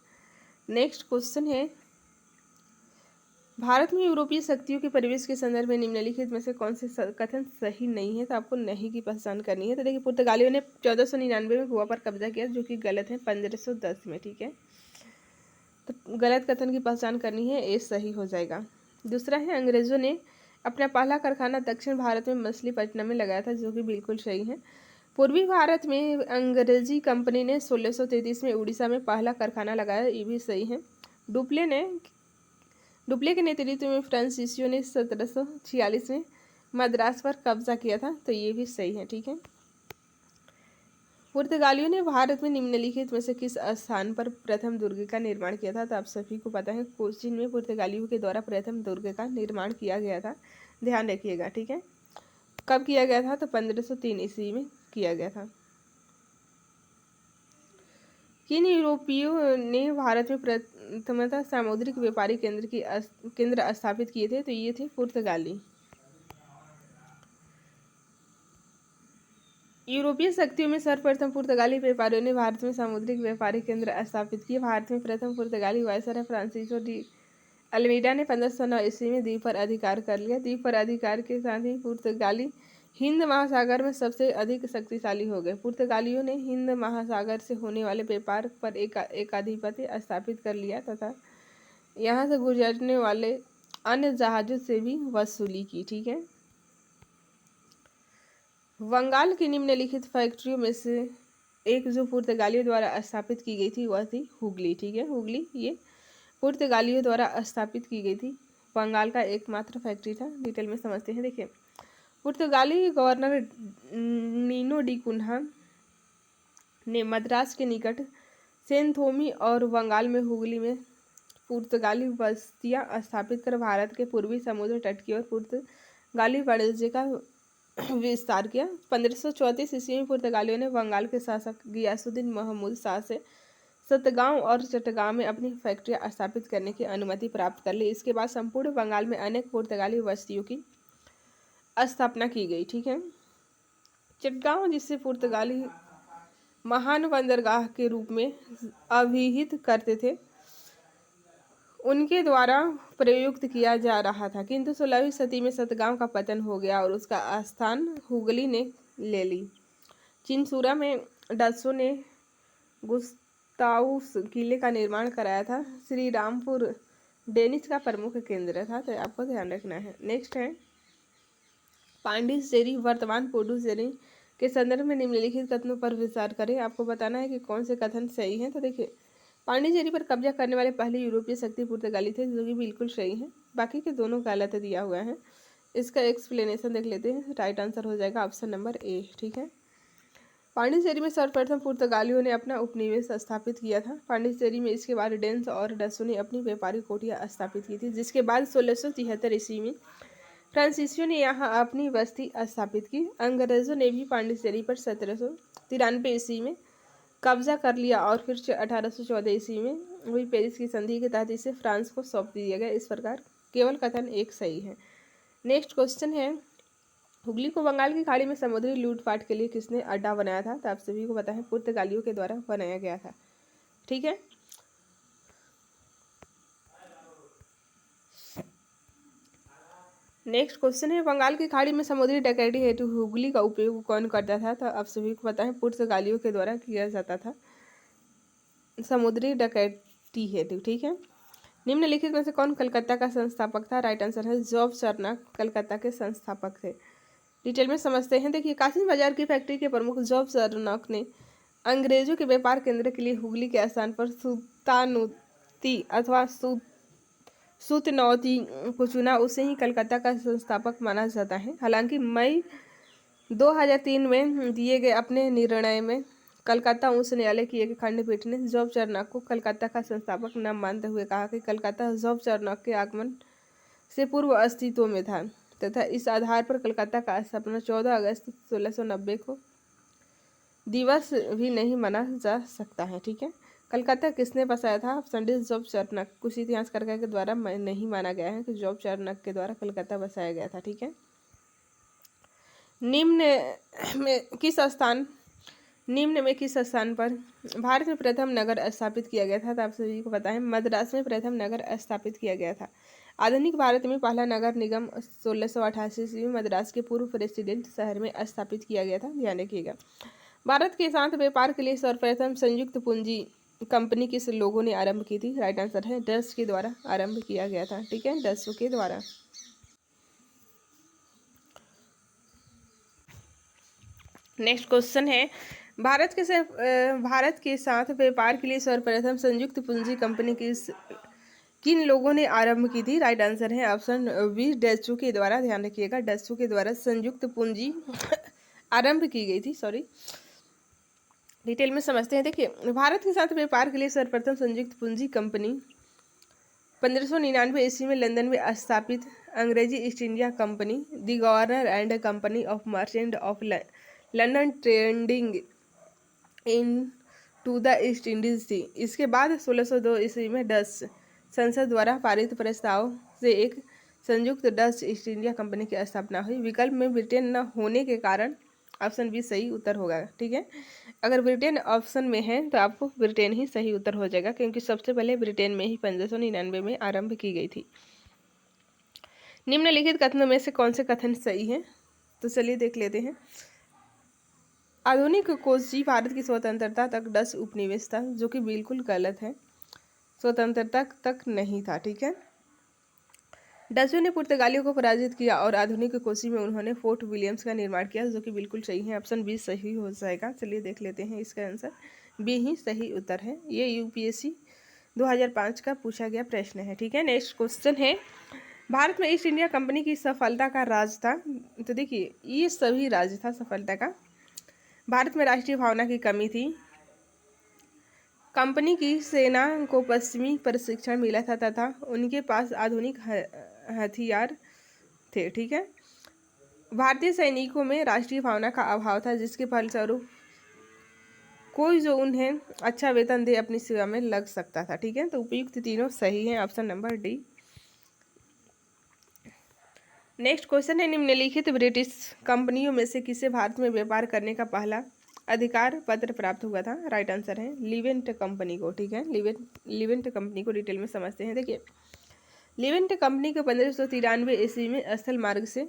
नेक्स्ट क्वेश्चन है, भारत में यूरोपीय शक्तियों के प्रवेश के संदर्भ में निम्नलिखित में से कौन से कथन सही नहीं है? तो आपको नहीं की पहचान करनी है। तो देखिए, पुर्तगालियों ने 1499 में गोवा पर कब्जा किया, जो कि गलत है, 1510 में। ठीक है, तो गलत कथन की पहचान करनी है, ए सही हो जाएगा। दूसरा है, अंग्रेजों ने अपना पहला कारखाना दक्षिण भारत में मछलीपट्टनम में लगाया था, जो कि बिल्कुल सही है। पूर्वी भारत में अंग्रेजी कंपनी ने 1633 में उड़ीसा में पहला कारखाना लगाया, ये भी सही है। डुप्ले के नेतृत्व में फ्रांसीसियों ने 1746 में मद्रास पर कब्जा किया था, तो ये भी सही है। ठीक है, पुर्तगालियों ने भारत में निम्नलिखित में से किस स्थान पर प्रथम दुर्ग का निर्माण किया था? तो आप सभी को पता है, कोचीन में पुर्तगालियों के द्वारा प्रथम दुर्ग का निर्माण किया गया था, ध्यान रखिएगा। ठीक है, कब किया गया था? तो 1503 ईस्वी में किया गया था। किन यूरोपियों ने भारत में प्रथमतः सामुद्रिक व्यापारिक केंद्र स्थापित किए थे? तो ये थे पुर्तगाली। यूरोपीय शक्तियों में सर्वप्रथम पुर्तगाली व्यापारियों ने भारत में सामुद्रिक व्यापारिक केंद्र स्थापित किए। भारत में प्रथम पुर्तगाली वायसराय फ्रांसिस्को डी अल्मीडा ने 1509 ईस्वी में द्वीप पर अधिकार कर लिया। द्वीप पर अधिकार के साथ ही पुर्तगाली हिंद महासागर में सबसे अधिक शक्तिशाली हो गए। पुर्तगालियों ने हिंद महासागर से होने वाले व्यापार पर एक आधिपत्य स्थापित कर लिया तथा यहाँ से गुजरने वाले अन्य जहाजों से भी वसूली की। ठीक है, बंगाल की निम्नलिखित फैक्ट्रियों में से एक जो पुर्तगालियों द्वारा स्थापित की गई थी वह थी हुगली। ठीक है, हुगली ये पुर्तगालियों द्वारा स्थापित की गई थी, बंगाल का एकमात्र फैक्ट्री था। डिटेल में समझते हैं। देखिए, पुर्तगाली गवर्नर नीनो डी कुन्हा ने मद्रास के निकट सेंथोमी और बंगाल में हुगली में पुर्तगाली बस्तियां स्थापित कर भारत के पूर्वी समुद्र तट की ओर पुर्तगाली वाणिज्य का विस्तार किया। 1534 ईस्वी में पुर्तगालियों ने बंगाल के शासक गियासुद्दीन महमूद शाह से सतगांव और चटगांव में अपनी फैक्ट्रियां स्थापित करने की अनुमति प्राप्त कर ली। इसके बाद संपूर्ण बंगाल में अनेक पुर्तगाली बस्तियों की स्थापना की गई। ठीक है, चटगांव, जिसे पुर्तगाली महान बंदरगाह के रूप में अभिहित करते थे, उनके द्वारा प्रयुक्त किया जा रहा था, किंतु 16वीं सदी में सतगांव का पतन हो गया और उसका स्थान हुगली ने ले ली। चिनसूरा में डचों ने गुस्ताउस किले का निर्माण कराया था। श्री रामपुर डेनिश का प्रमुख केंद्र था, तो आपको ध्यान रखना है। नेक्स्ट है, पांडिचेरी वर्तमान पुडुचेरी के संदर्भ में निम्नलिखित कथनों पर विचार करें। आपको बताना है कि कौन से कथन सही हैं। तो देखिए, पांडिचेरी पर कब्जा करने वाले पहले यूरोपीय शक्ति पुर्तगाली थे, जो कि बिल्कुल सही है। बाकी के दोनों गलत दिया हुआ है। इसका एक्सप्लेनेशन देख लेते हैं। राइट आंसर हो जाएगा ऑप्शन नंबर ए। ठीक है, पांडिचेरी में सर्वप्रथम पुर्तगालियों ने अपना उपनिवेश स्थापित किया था। पांडिचेरी में इसके बाद डेन्स और डचों ने अपनी व्यापारिक कोठियाँ स्थापित की थी, जिसके बाद 1673 ईस्वी में फ्रांसीसियों ने यहाँ अपनी बस्ती स्थापित की। अंग्रेजों ने भी पांडिचेरी पर 1793 ईस्वी में कब्जा कर लिया और फिर 1814 ईस्वी में हुई पेरिस की संधि के तहत इसे फ्रांस को सौंप दिया गया। इस प्रकार केवल कथन एक सही है। नेक्स्ट क्वेश्चन है, हुगली को बंगाल की खाड़ी में समुद्री लूटपाट के लिए किसने अड्डा बनाया था? तो आप सभी को पता है, पुर्तगालियों के द्वारा बनाया गया था। ठीक है, नेक्स्ट क्वेश्चन है, बंगाल की खाड़ी में समुद्री डकैती हेतु हुगली का उपयोग कौन करता था? तो आप सभी को पता है, पुर्तगालियों के द्वारा किया जाता था समुद्री डकैती हेतु। ठीक है, निम्नलिखित में से कौन कलकत्ता का संस्थापक था? राइट आंसर है जॉब चर्नक कलकत्ता के संस्थापक थे। डिटेल में समझते हैं। देखिए, कासिम बाजार की फैक्ट्री के प्रमुख जॉब चर्नक ने अंग्रेजों के व्यापार केंद्र के लिए हुगली के स्थान पर सुल्तानुती अथवा सुतनौती को चुना। उसे ही कलकत्ता का संस्थापक माना जाता है। हालांकि मई 2003 में दिए गए अपने निर्णय में कलकत्ता उच्च न्यायालय की एक खंडपीठ ने जॉब चर्नक को कलकत्ता का संस्थापक न मानते हुए कहा कि कलकत्ता जॉब चर्नक के आगमन से पूर्व अस्तित्व में था तथा इस आधार पर कलकत्ता का स्थापना 14 अगस्त 1690 को दिवस भी नहीं माना जा सकता है। ठीक है, कलकत्ता किसने बसाया था? Option D Job Charnock. कुछ इतिहासकारों के द्वारा नहीं माना गया है कि जॉब चार्नक के द्वारा कलकत्ता बसाया गया था। ठीक है, निम्न में किस स्थान निम्न में किस स्थान पर भारत में प्रथम नगर स्थापित किया गया था? तो आप सभी को पता है मद्रास में प्रथम नगर स्थापित किया गया था। आधुनिक भारत में पहला नगर निगम 1688 ईस्वी में मद्रास के पूर्व प्रेसिडेंट शहर में स्थापित किया गया था। ध्यान रखिएगा। भारत के साथ व्यापार के लिए सर्वप्रथम संयुक्त पूंजी कंपनी किस लोगों ने आरंभ की थी? राइट आंसर है डच के द्वारा आरंभ किया गया था। ठीक है, डच के द्वारा। नेक्स्ट क्वेश्चन है भारत के साथ व्यापार के लिए सर्वप्रथम संयुक्त पूंजी कंपनी किन लोगों ने आरंभ की थी? राइट आंसर है ऑप्शन बी डच्चू के द्वारा। ध्यान रखिएगा, डच्चू के द्वारा संयुक्त पूंजी आरंभ की गई थी। सॉरी, डिटेल में समझते हैं। देखिए, भारत के साथ व्यापार के लिए सर्वप्रथम संयुक्त पूंजी कंपनी 1599 ईस्वी में लंदन में स्थापित अंग्रेजी East India Company the governor and company of merchant of London trading into the East Indies थी। इसके बाद 1602 ईस्वी में डच संसद द्वारा पारित प्रस्ताव से एक संयुक्त डच ईस्ट इंडिया कंपनी की स्थापना हुई। विकल्प में ब्रिटेन न होने के कारण ऑप्शन बी सही उत्तर होगा। ठीक है, अगर ब्रिटेन ऑप्शन में है तो आपको ब्रिटेन ही सही उत्तर हो जाएगा, क्योंकि सबसे पहले ब्रिटेन में ही 1599 में आरंभ की गई थी। निम्नलिखित कथनों में से कौन से कथन सही है? तो चलिए देख लेते हैं। आधुनिक कोची भारत की स्वतंत्रता तक डच उपनिवेश था, जो कि बिल्कुल गलत है। स्वतंत्रता तक नहीं था। ठीक है, डचों ने पुर्तगालियों को पराजित किया और आधुनिक कोची में उन्होंने फोर्ट विलियम्स का निर्माण किया, जो कि बिल्कुल सही है। ऑप्शन बी सही हो जाएगा। चलिए देख लेते हैं, इसका आंसर बी ही सही उत्तर है। ये यूपीएससी 2005 का पूछा गया प्रश्न है। ठीक है, नेक्स्ट क्वेश्चन है भारत में ईस्ट इंडिया कंपनी की सफलता का राज था? तो देखिए, ये सभी राज था सफलता का। भारत में राष्ट्रीय भावना की कमी थी, कंपनी की सेना को पश्चिमी प्रशिक्षण मिला था तथा उनके पास आधुनिक हथियार थे। ठीक है, भारतीय सैनिकों में राष्ट्रीय भावना का अभाव था, जिसके फलस्वरूप कोई जो उन्हें अच्छा वेतन दे अपनी सेवा में लग सकता था। ठीक है, तो उपयुक्त तीनों सही हैं। Option number D. Next question है निम्नलिखित ब्रिटिश कंपनियों में से किसे भारत में व्यापार करने का पहला अधिकार पत्र प्राप्त हुआ था? राइट आंसर है लिवेंट कंपनी को। ठीक है, लिवेंट कंपनी को डिटेल में समझते हैं। देखिए, लिवेंट कंपनी को 1593 ईस्वी में स्थल मार्ग से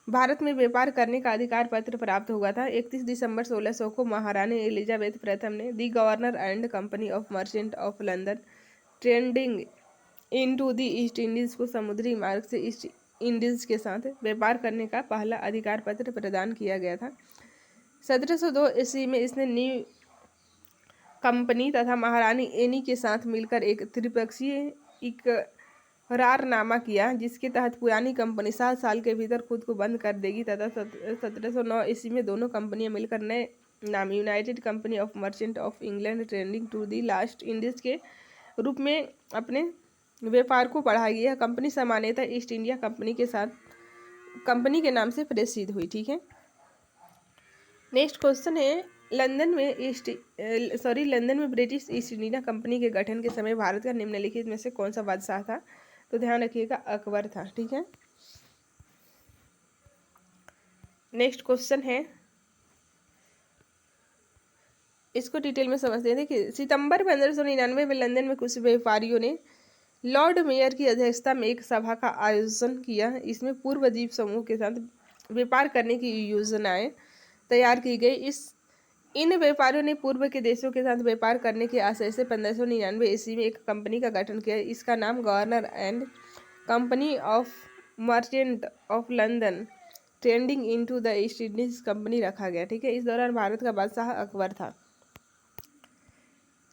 भारत में व्यापार करने का अधिकार पत्र प्राप्त हुआ था। 31 दिसंबर 1600 को महारानी एलिजाबेथ प्रथम ने the governor and company of merchant of London trading into the East Indies को समुद्री मार्ग से ईस्ट इंडीज के साथ व्यापार करने का पहला अधिकार पत्र प्रदान किया गया था। 1702 ईस्वी में इसने न्यू कंपनी तथा महारानी एनी के साथ मिलकर एक त्रिपक्षीय इकरारनामा किया, जिसके तहत पुरानी कंपनी 7 साल के भीतर खुद को बंद कर देगी तथा 1709 ईस्वी में दोनों कंपनियां मिलकर नए नाम United Company of merchant of England trading to the last Indies के रूप में अपने व्यापार को बढ़ाएगी। यह कंपनी सामान्यतः ईस्ट इंडिया कंपनी के साथ कंपनी के नाम से प्रसिद्ध हुई। ठीक है, नेक्स्ट क्वेश्चन है लंदन में ब्रिटिश ईस्ट इंडिया कंपनी के गठन के समय भारत का निम्नलिखित में से कौन सा बादशाह था? तो ध्यान रखिएगा, अकबर था। ठीक है, नेक्स्ट क्वेश्चन है, इसको डिटेल में समझते हैं। देखिए, सितंबर 1599 में लंदन में कुछ व्यापारियों ने लॉर्ड मेयर की अध्यक्षता में एक सभा का आयोजन किया। इसमें पूर्व द्वीप समूह के साथ व्यापार करने की योजनाएं तैयार की गई। इन व्यापारियों ने पूर्व के देशों के साथ व्यापार करने के आशय से 1599 ईस्वी में एक कंपनी का गठन किया। इसका नाम governor and company of merchant of London trading into the East Indies company रखा गया। ठीक है, इस दौरान भारत का बादशाह अकबर था।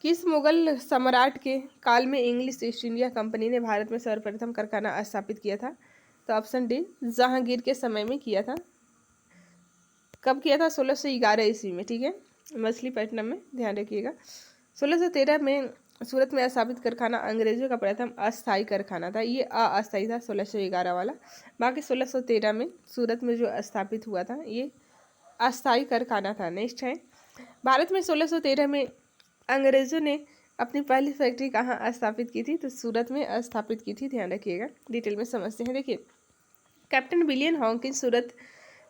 किस मुगल सम्राट के काल में इंग्लिश ईस्ट इंडिया कंपनी ने भारत में सर्वप्रथम कारखाना स्थापित किया था? तो ऑप्शन डी जहांगीर के समय में किया था। कब किया था? 1611 ईस्वी में। ठीक है, मछलीपट्टनम में। ध्यान रखिएगा। 1613 में सूरत में स्थापित कारखाना अंग्रेजों का प्रथम अस्थायी कारखाना था। ये अस्थायी था 1611 वाला। बाकी 1613 में सूरत में जो स्थापित हुआ था ये अस्थायी कारखाना था। नेक्स्ट है, भारत में 1613 में अंग्रेजों ने अपनी पहली फैक्ट्री कहाँ स्थापित की थी? तो सूरत में स्थापित की थी, ध्यान रखिएगा। डिटेल में समझते हैं। देखिए, कैप्टन विलियम हॉकिंस सूरत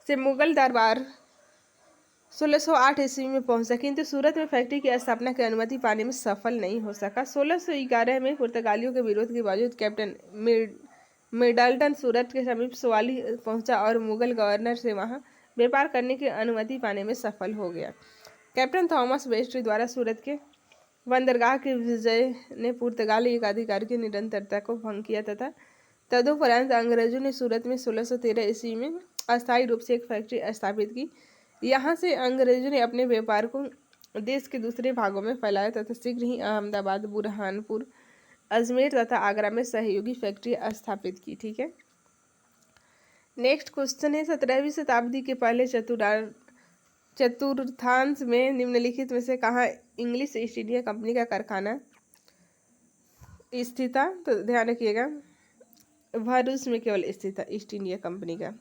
से मुगल दरबार 1608 ईस्वी में पहुंचा, किंतु सूरत में फैक्ट्री की स्थापना की अनुमति पाने में सफल नहीं हो सका। 1611 में पुर्तगालियों के विरोध के बावजूद कैप्टन मिडल्टन सूरत के समीप सवाली पहुंचा और मुगल गवर्नर से वहां व्यापार करने की अनुमति पाने में सफल हो गया। कैप्टन थॉमस वेस्ट द्वारा सूरत के बंदरगाह के विजय ने पुर्तगाली अधिकारी की निरंतरता को भंग किया तथा तदुपरांत अंग्रेजों ने सूरत में 1613 ईस्वी में अस्थायी रूप से एक फैक्ट्री स्थापित की। यहाँ से अंग्रेजों ने अपने व्यापार को देश के दूसरे भागों में फैलाया तथा शीघ्र ही अहमदाबाद, बुरहानपुर, अजमेर तथा आगरा में सहयोगी फैक्ट्री स्थापित की। ठीक है, नेक्स्ट क्वेश्चन है, 17वीं शताब्दी के पहले चतुर्थांश में निम्नलिखित में से कहाँ इंग्लिश ईस्ट इंडिया कंपनी का कारखाना स्थित था? तो ध्यान रखिएगा, भरूच में केवल स्थित था ईस्ट इंडिया कंपनी का।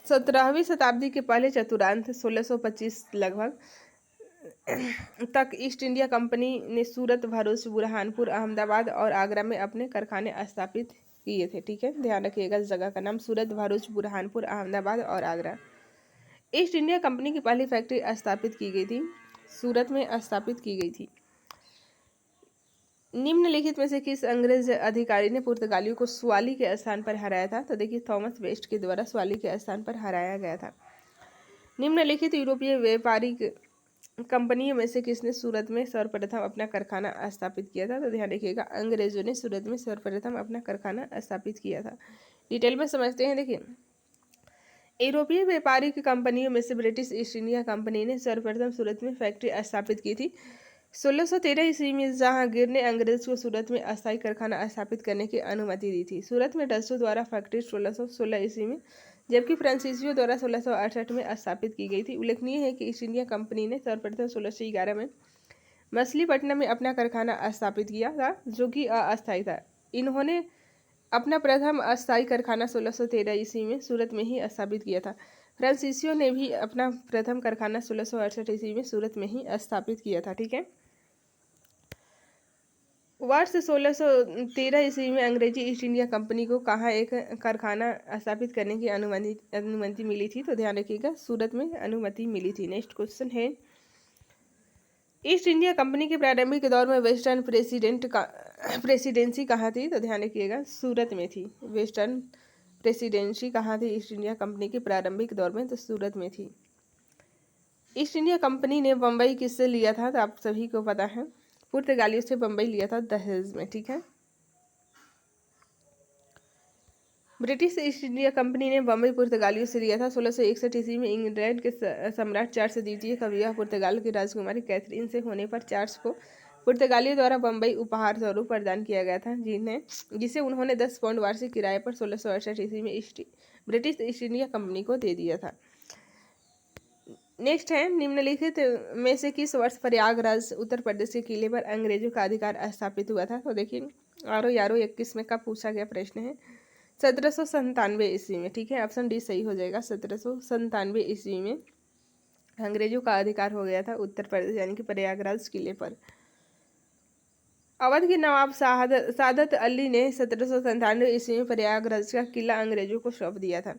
सत्रहवीं शताब्दी के पहले चतुर्थांश 1625 लगभग तक ईस्ट इंडिया कंपनी ने सूरत, भरूच, बुरहानपुर, अहमदाबाद और आगरा में अपने कारखाने स्थापित किए थे। ठीक है, ध्यान रखिएगा इस जगह का नाम सूरत, भरूच, बुरहानपुर, अहमदाबाद और आगरा। ईस्ट इंडिया कंपनी की पहली फैक्ट्री स्थापित की गई थी, सूरत में स्थापित की गई थी। निम्नलिखित में से किस अंग्रेज अधिकारी ने पुर्तगालियों को स्वाली के स्थान पर हराया था? तो देखिए, थॉमस वेस्ट के द्वारा स्वाली के स्थान पर हराया गया था। निम्नलिखित यूरोपीय व्यापारिक कंपनियों में से किसने सूरत में सर्वप्रथम अपना कारखाना स्थापित किया था? तो ध्यान रखिएगा, अंग्रेजों ने सूरत में सर्वप्रथम अपना कारखाना स्थापित किया था। डिटेल में समझते हैं। देखिए, यूरोपीय व्यापारिक कंपनियों में से ब्रिटिश ईस्ट इंडिया कंपनी ने सर्वप्रथम सूरत में फैक्ट्री स्थापित की थी। 1613 ईस्वी में जहांगीर ने अंग्रेज को सूरत में अस्थायी कारखाना स्थापित करने की अनुमति दी थी। सूरत में डचों द्वारा फैक्ट्री 1616 ईस्वी में, जबकि फ्रांसीसियों द्वारा 1668 में स्थापित की गई थी। उल्लेखनीय है कि ईस्ट इंडिया कंपनी ने सर्वप्रथम 1611 में मछलीपट्टनम में अपना कारखाना स्थापित किया था, जो कि अस्थायी था। इन्होंने अपना प्रथम अस्थायी कारखाना 1613 ईस्वी में सूरत में ही स्थापित किया था। फ्रांसीसियों ने भी अपना प्रथम कारखाना 1668 ईस्वी में सूरत में ही स्थापित किया था। ठीक है, वर्ष 1613 ईस्वी में अंग्रेजी ईस्ट इंडिया कंपनी को कहाँ एक कारखाना स्थापित करने की अनुमति मिली थी? तो ध्यान रखिएगा, सूरत में अनुमति मिली थी। नेक्स्ट क्वेश्चन है, ईस्ट इंडिया कंपनी के प्रारंभिक दौर में वेस्टर्न प्रेसिडेंसी कहाँ थी? तो ध्यान रखिएगा, सूरत में थी। वेस्टर्न प्रेसिडेंसी कहाँ थी ईस्ट इंडिया कंपनी के प्रारंभिक दौर में? तो सूरत में थी। ईस्ट इंडिया कंपनी ने बम्बई किससे लिया था? तो आप सभी को पता है, पुर्तगालियों से बम्बई लिया था दहेज में। ठीक है, ब्रिटिश ईस्ट इंडिया कंपनी ने बम्बई पुर्तगालियों से लिया था। 1661 ईस्वी में इंग्लैंड के सम्राट चार्ल्स द्वितीय का विवाह पुर्तगाल की राजकुमारी कैथरीन से होने पर चार्ल्स को पुर्तगालियों द्वारा बम्बई उपहार स्वरूप प्रदान किया गया था, जिसे उन्होंने 10 पाउंड वार्षिक किराए पर 1668 ईस्वी में ब्रिटिश ईस्ट इंडिया कंपनी को दे दिया था। नेक्स्ट है, निम्नलिखित में से किस वर्ष प्रयागराज उत्तर प्रदेश के किले पर अंग्रेजों का अधिकार स्थापित हुआ था? तो देखिए, आरो यारो 21 में का पूछा गया प्रश्न है, 1797 ईस्वी में। ठीक है, ऑप्शन डी सही हो जाएगा। 1797 ईस्वी में अंग्रेजों का अधिकार हो गया था उत्तर प्रदेश यानी कि प्रयागराज किले पर। अवध के नवाब सादत अली ने 1797 ईस्वी में प्रयागराज का किला अंग्रेजों को सौंप दिया था।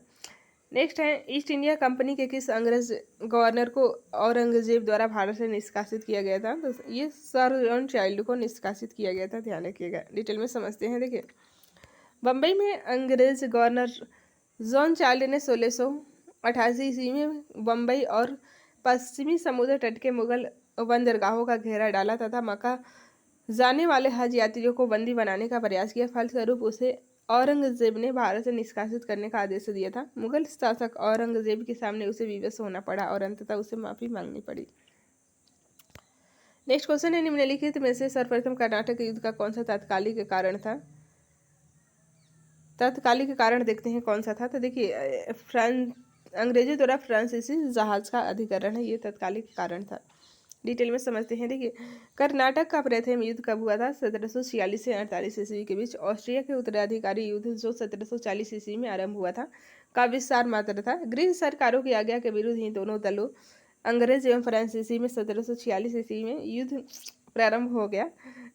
नेक्स्ट है, ईस्ट इंडिया कंपनी के किस अंग्रेज गवर्नर को औरंगजेब द्वारा भारत से निष्कासित किया गया था? तो ये सर जॉन चाइल्ड को निष्कासित किया गया था, ध्यान रखिएगा। डिटेल में समझते हैं। देखिए, बम्बई में अंग्रेज गवर्नर जॉन चाइल्ड ने 1688 ईस्वी में बम्बई और पश्चिमी समुद्र तट के मुगल बंदरगाहों का घेरा डाला तथा मक्का जाने वाले हज यात्रियों को बंदी बनाने का प्रयास किया। फलस्वरूप उसे औरंगजेब ने भारत से निष्कासित करने का आदेश दिया था। मुगल शासक औरंगजेब के सामने उसे विवश होना पड़ा और अंततः उसे माफी मांगनी पड़ी। नेक्स्ट क्वेश्चन है, निम्नलिखित में से सर्वप्रथम कर्नाटक युद्ध का कौन सा तात्कालिक कारण था? तात्कालिक कारण देखते हैं कौन सा था। तो देखिए, अंग्रेजों द्वारा फ्रांसीसी जहाज का अधिग्रहण है, ये तात्कालिक कारण था। डिटेल में समझते हैं। देखिए, कर्नाटक का प्रथम युद्ध कब हुआ था? 1746 से 48 ईस्वी के बीच। ऑस्ट्रिया के उत्तराधिकारी युद्ध जो 1740 ईस्वी में आरंभ हुआ था का विस्तार मात्र था। गृह सरकारों की आज्ञा के विरुद्ध ही दोनों दलों अंग्रेज एवं फ्रांसीसी में 1746 ईस्वी में युद्ध प्रारंभ हो गया।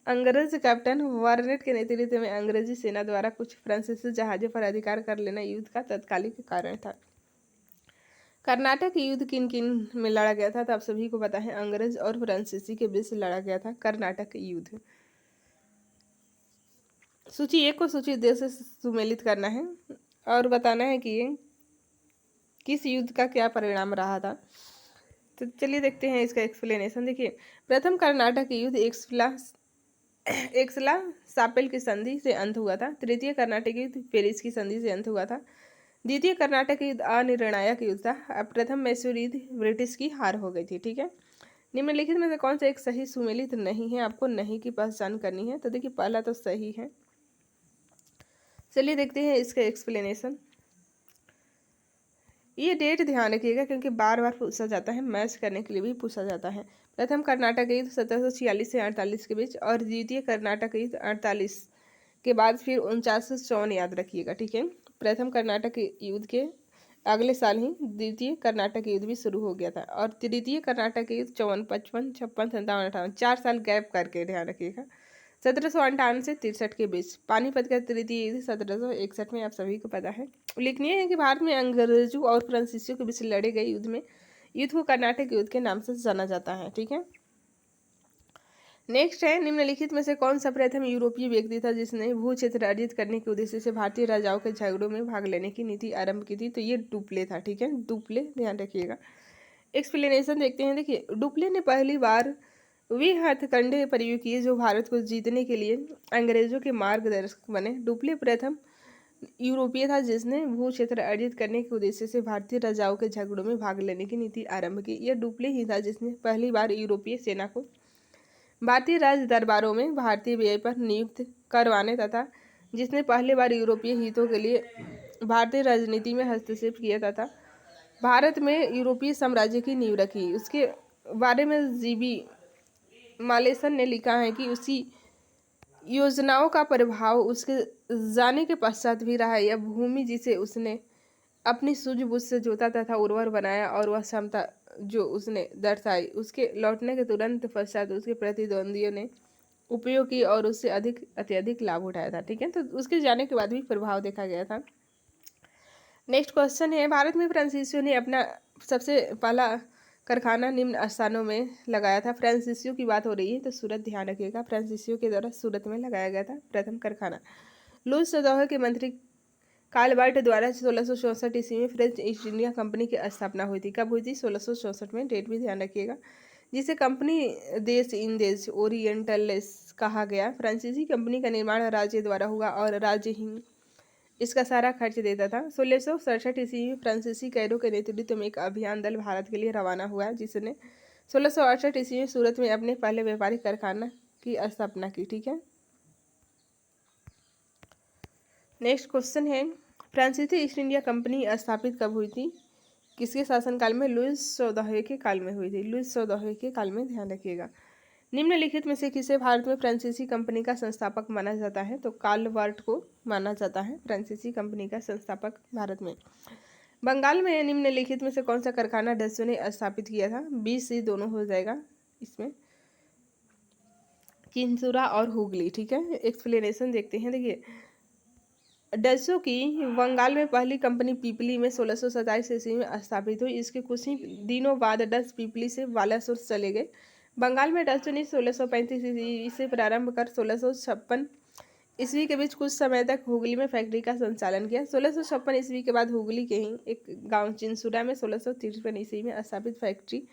अंग्रेज कैप्टन वारनेट के नेतृत्व में अंग्रेजी सेना द्वारा कुछ फ्रांसीसी जहाजों पर अधिकार कर लेना युद्ध का तत्कालिक कारण था। कर्नाटक युद्ध किन किन में लड़ा गया था? तो आप सभी को पता है, अंग्रेज और फ्रांसीसी के बीच लड़ा गया था कर्नाटक युद्ध। सूची 1 को सूची 2 से सुमेलित करना है और बताना है कि ये किस युद्ध का क्या परिणाम रहा था। तो चलिए देखते हैं इसका एक्सप्लेनेशन। देखिए, प्रथम कर्नाटक युद्ध एक्सला सापेल की संधि से अंत हुआ था। तृतीय कर्नाटक युद्ध पेरिस की संधि से अंत हुआ था। द्वितीय कर्नाटक युद्ध अनिर्णायक युद्ध था। अब प्रथम मैसूर युद्ध ब्रिटिश की हार हो गई थी। ठीक है, निम्नलिखित में से कौन सा एक सही सुमेलित नहीं है? आपको नहीं की पहचान करनी है। तो देखिए, पहला तो सही है। चलिए देखते हैं इसका एक्सप्लेनेशन। ये डेट ध्यान रखिएगा क्योंकि बार बार पूछा जाता है, मैच करने के लिए भी पूछा जाता है। प्रथम कर्नाटक युद्ध 1746 से 48 के बीच और द्वितीय कर्नाटक युद्ध 48 के बाद फिर 4954 याद रखिएगा। ठीक है, प्रथम कर्नाटक युद्ध के अगले साल ही द्वितीय कर्नाटक युद्ध भी शुरू हो गया था और तृतीय कर्नाटक युद्ध 54, 55, 56, 57, 58 4 साल गैप करके ध्यान रखिएगा। 1758 से 63 के बीच। पानीपत का तृतीय युद्ध 1761 में, आप सभी को पता है। उल्लेखनीय है कि भारत में अंग्रेजों और फ्रांसीसियों के बीच लड़े गए युद्ध को कर्नाटक युद्ध के नाम से जाना जाता है। ठीक है, नेक्स्ट है, निम्नलिखित में से कौन सा प्रथम यूरोपीय व्यक्ति था जिसने भू क्षेत्र अर्जित करने के उद्देश्य से भारतीय राजाओं के झगड़ों में भाग लेने की नीति आरंभ की थी? तो ये डुप्ले था। ठीक है, डुप्ले, ध्यान रखिएगा। एक्सप्लेनेशन देखते हैं। देखिए, डुप्ले ने पहली बार वे हथकंडे प्रयोग किए जो भारत को जीतने के लिए अंग्रेजों के मार्गदर्शक बने। डुप्ले प्रथम यूरोपीय था जिसने भू क्षेत्र अर्जित करने के उद्देश्य से भारतीय राजाओं के झगड़ों में भाग लेने की नीति आरंभ की। यह डुप्ले ही था जिसने पहली बार यूरोपीय सेना को भारतीय राज दरबारों में भारतीय व्यय पर नियुक्त करवाने तथा जिसने पहली बार यूरोपीय हितों के लिए भारतीय राजनीति में हस्तक्षेप किया तथा भारत में यूरोपीय साम्राज्य की नींव रखी। उसके बारे में जीबी मालेसन ने लिखा है कि उसी योजनाओं का प्रभाव उसके जाने के पश्चात भी रहा। यह भूमि जिसे उसने अपनी सूझबूझ से जोता तथा उर्वर बनाया और वह क्षमता जो उसने दर्शाई उसके लौटने के तुरंत पश्चात उसके प्रतिद्वंदियों ने उपयोग की और उससे अत्यधिक लाभ उठाया था। ठीक है, तो उसके जाने के बाद भी प्रभाव देखा गया था। नेक्स्ट क्वेश्चन है, भारत में फ्रांसीसियों ने अपना सबसे पहला कारखाना निम्न स्थानों में लगाया था। फ्रांसीसियों की बात हो रही है तो सूरत, ध्यान रखिएगा। फ्रांसीसियों के द्वारा सूरत में लगाया गया था प्रथम कारखाना। लुईस चौदह के मंत्री काल्बर्ट द्वारा 1664 ईस्वी में फ्रेंच ईस्ट इंडिया कंपनी की स्थापना हुई थी। कब हुई थी? 1664 में। डेट भी ध्यान रखिएगा। जिसे कंपनी देश इंदेश ओरिएंटलेस कहा गया। फ्रांसीसी कंपनी का निर्माण राज्य द्वारा हुआ और राज्य ही इसका सारा खर्च देता था। 1667 ईस्वी में फ्रांसीसी कैरो के नेतृत्व में एक अभियान दल भारत के लिए रवाना हुआ जिसने 1668 ईस्वी में सूरत में अपने पहले व्यापारिक कारखाना की स्थापना की। ठीक है, नेक्स्ट क्वेश्चन है, फ्रांसीसी ईस्ट इंडिया कंपनी स्थापित कब हुई थी? किसके शासनकाल में? लुईस चौदहवें के काल में हुई थी। लुईस चौदहवें के काल में, ध्यान रखिएगा। निम्नलिखित में से किसे भारत में फ्रांसीसी कंपनी का संस्थापक माना जाता है? तो काल्बर्ट को माना जाता है फ्रांसीसी कंपनी का संस्थापक भारत में। बंगाल में निम्नलिखित में से कौन सा कारखाना डचों ने स्थापित किया था? BC दोनों हो जाएगा इसमें, चिंसुरा और हुगली। ठीक है, एक्सप्लेनेशन देखते हैं। देखिए, डचों की बंगाल में पहली कंपनी पीपली में 1627 ईस्वी में स्थापित हुई। इसके कुछ ही दिनों बाद डच पीपली से बालासोर चले गए। बंगाल में डचों ने 1635 ईस्वी से प्रारंभ कर 1656 ईस्वी के बीच कुछ समय तक हुगली में फैक्ट्री का संचालन किया। 1656 ईस्वी के बाद हुगली के ही एक गांव चिंसुरा में 1653 ईस्वी में स्थापित फैक्ट्री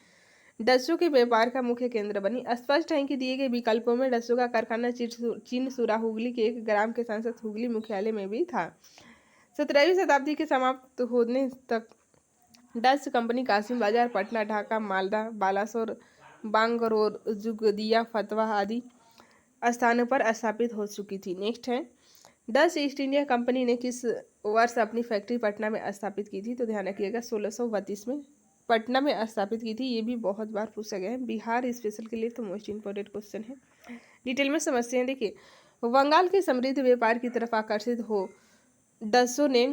डचों के व्यापार का मुख्य केंद्र बनी। स्पष्ट है कि दिए गए विकल्पों में डचों का कारखाना चिनसुरा हुगली के एक ग्राम के साथ साथ हुगली मुख्यालय में भी था। 17वीं शताब्दी के समाप्त होने तक डच कंपनी कासिम बाजार, पटना, ढाका, मालदा, बालासोर, बांगरोर, जुगदिया, फतवा आदि स्थानों पर स्थापित हो चुकी थी। नेक्स्ट है, डच ईस्ट इंडिया कंपनी ने किस वर्ष अपनी फैक्ट्री पटना में स्थापित की थी? तो ध्यान रखिएगा 1632 में पटना में स्थापित की थी, ये भी बहुत बार पूछा गया है बिहार स्पेशल के लिए, तो मोस्ट इंपॉर्टेंट क्वेश्चन है। डिटेल में समझते हैं। देखिए, बंगाल के समृद्ध व्यापार की तरफ आकर्षित हो डसो ने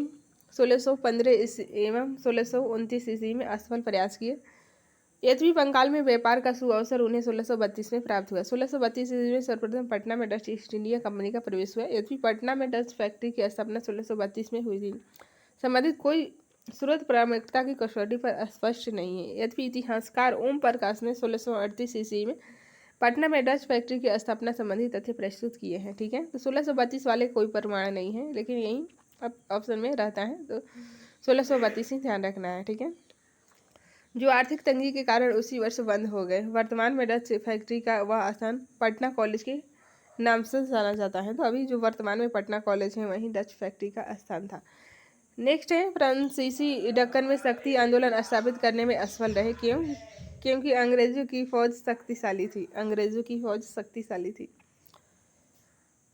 1615 एवं 1629 ईस्वी में असफल प्रयास किए। यद्यपि बंगाल में व्यापार का सुअवसर उन्हें 1632 में प्राप्त हुआ। 1632 ईस्वी में सर्वप्रथम पटना में डच ईस्ट इंडिया कंपनी का प्रवेश हुआ। यद्यपि पटना में डच फैक्ट्री की स्थापना 1632 में हुई थी, संबंधित कोई स्रोत प्रामाणिकता की कसौटी पर स्पष्ट नहीं है। यद्यपि इतिहासकार ओम प्रकाश ने 1638 ईस्वी में पटना में डच फैक्ट्री की स्थापना संबंधी तथ्य प्रस्तुत किए हैं। ठीक है, तो 1632 वाले कोई प्रमाण नहीं है, लेकिन यही अब ऑप्शन में रहता है, तो 1632 ही ध्यान रखना है। ठीक है, जो आर्थिक तंगी के कारण उसी वर्ष बंद हो गए। वर्तमान में डच फैक्ट्री का वह स्थान पटना कॉलेज के नाम से जाना जाता है। तो अभी जो वर्तमान में पटना कॉलेज है वहीं डच फैक्ट्री का स्थान था। नेक्स्ट है, फ्रांसीसी दक्कन में शक्ति आंदोलन स्थापित करने में असफल रहे। क्यों? क्योंकि अंग्रेजों की फौज शक्तिशाली थी। अंग्रेजों की फौज शक्तिशाली थी।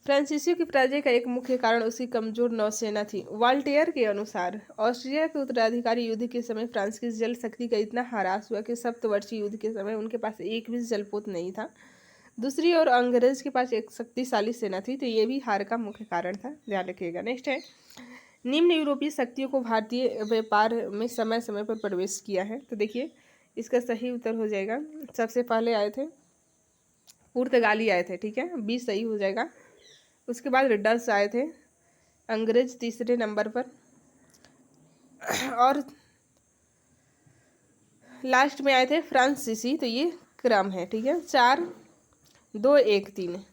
फ्रांसीसियों की पराजय का एक मुख्य कारण उसकी कमजोर नौसेना थी। वाल्टेयर के अनुसार ऑस्ट्रिया के उत्तराधिकारी युद्ध के समय फ्रांस की जल शक्ति का इतना ह्रास हुआ कि सप्तवर्षीय युद्ध के समय उनके पास एक भी जलपोत नहीं था। दूसरी ओर अंग्रेज के पास एक शक्तिशाली सेना थी, तो ये भी हार का मुख्य कारण था, ध्यान रखिएगा। नेक्स्ट है, निम्न यूरोपीय शक्तियों को भारतीय व्यापार में समय समय पर प्रवेश किया है। तो देखिए, इसका सही उत्तर हो जाएगा, सबसे पहले आए थे पुर्तगाली आए थे। ठीक है, 20 सही हो जाएगा। उसके बाद डच आए थे, अंग्रेज तीसरे नंबर पर, और लास्ट में आए थे फ्रांसीसी। तो ये क्रम है। ठीक है, 4 2 1 3।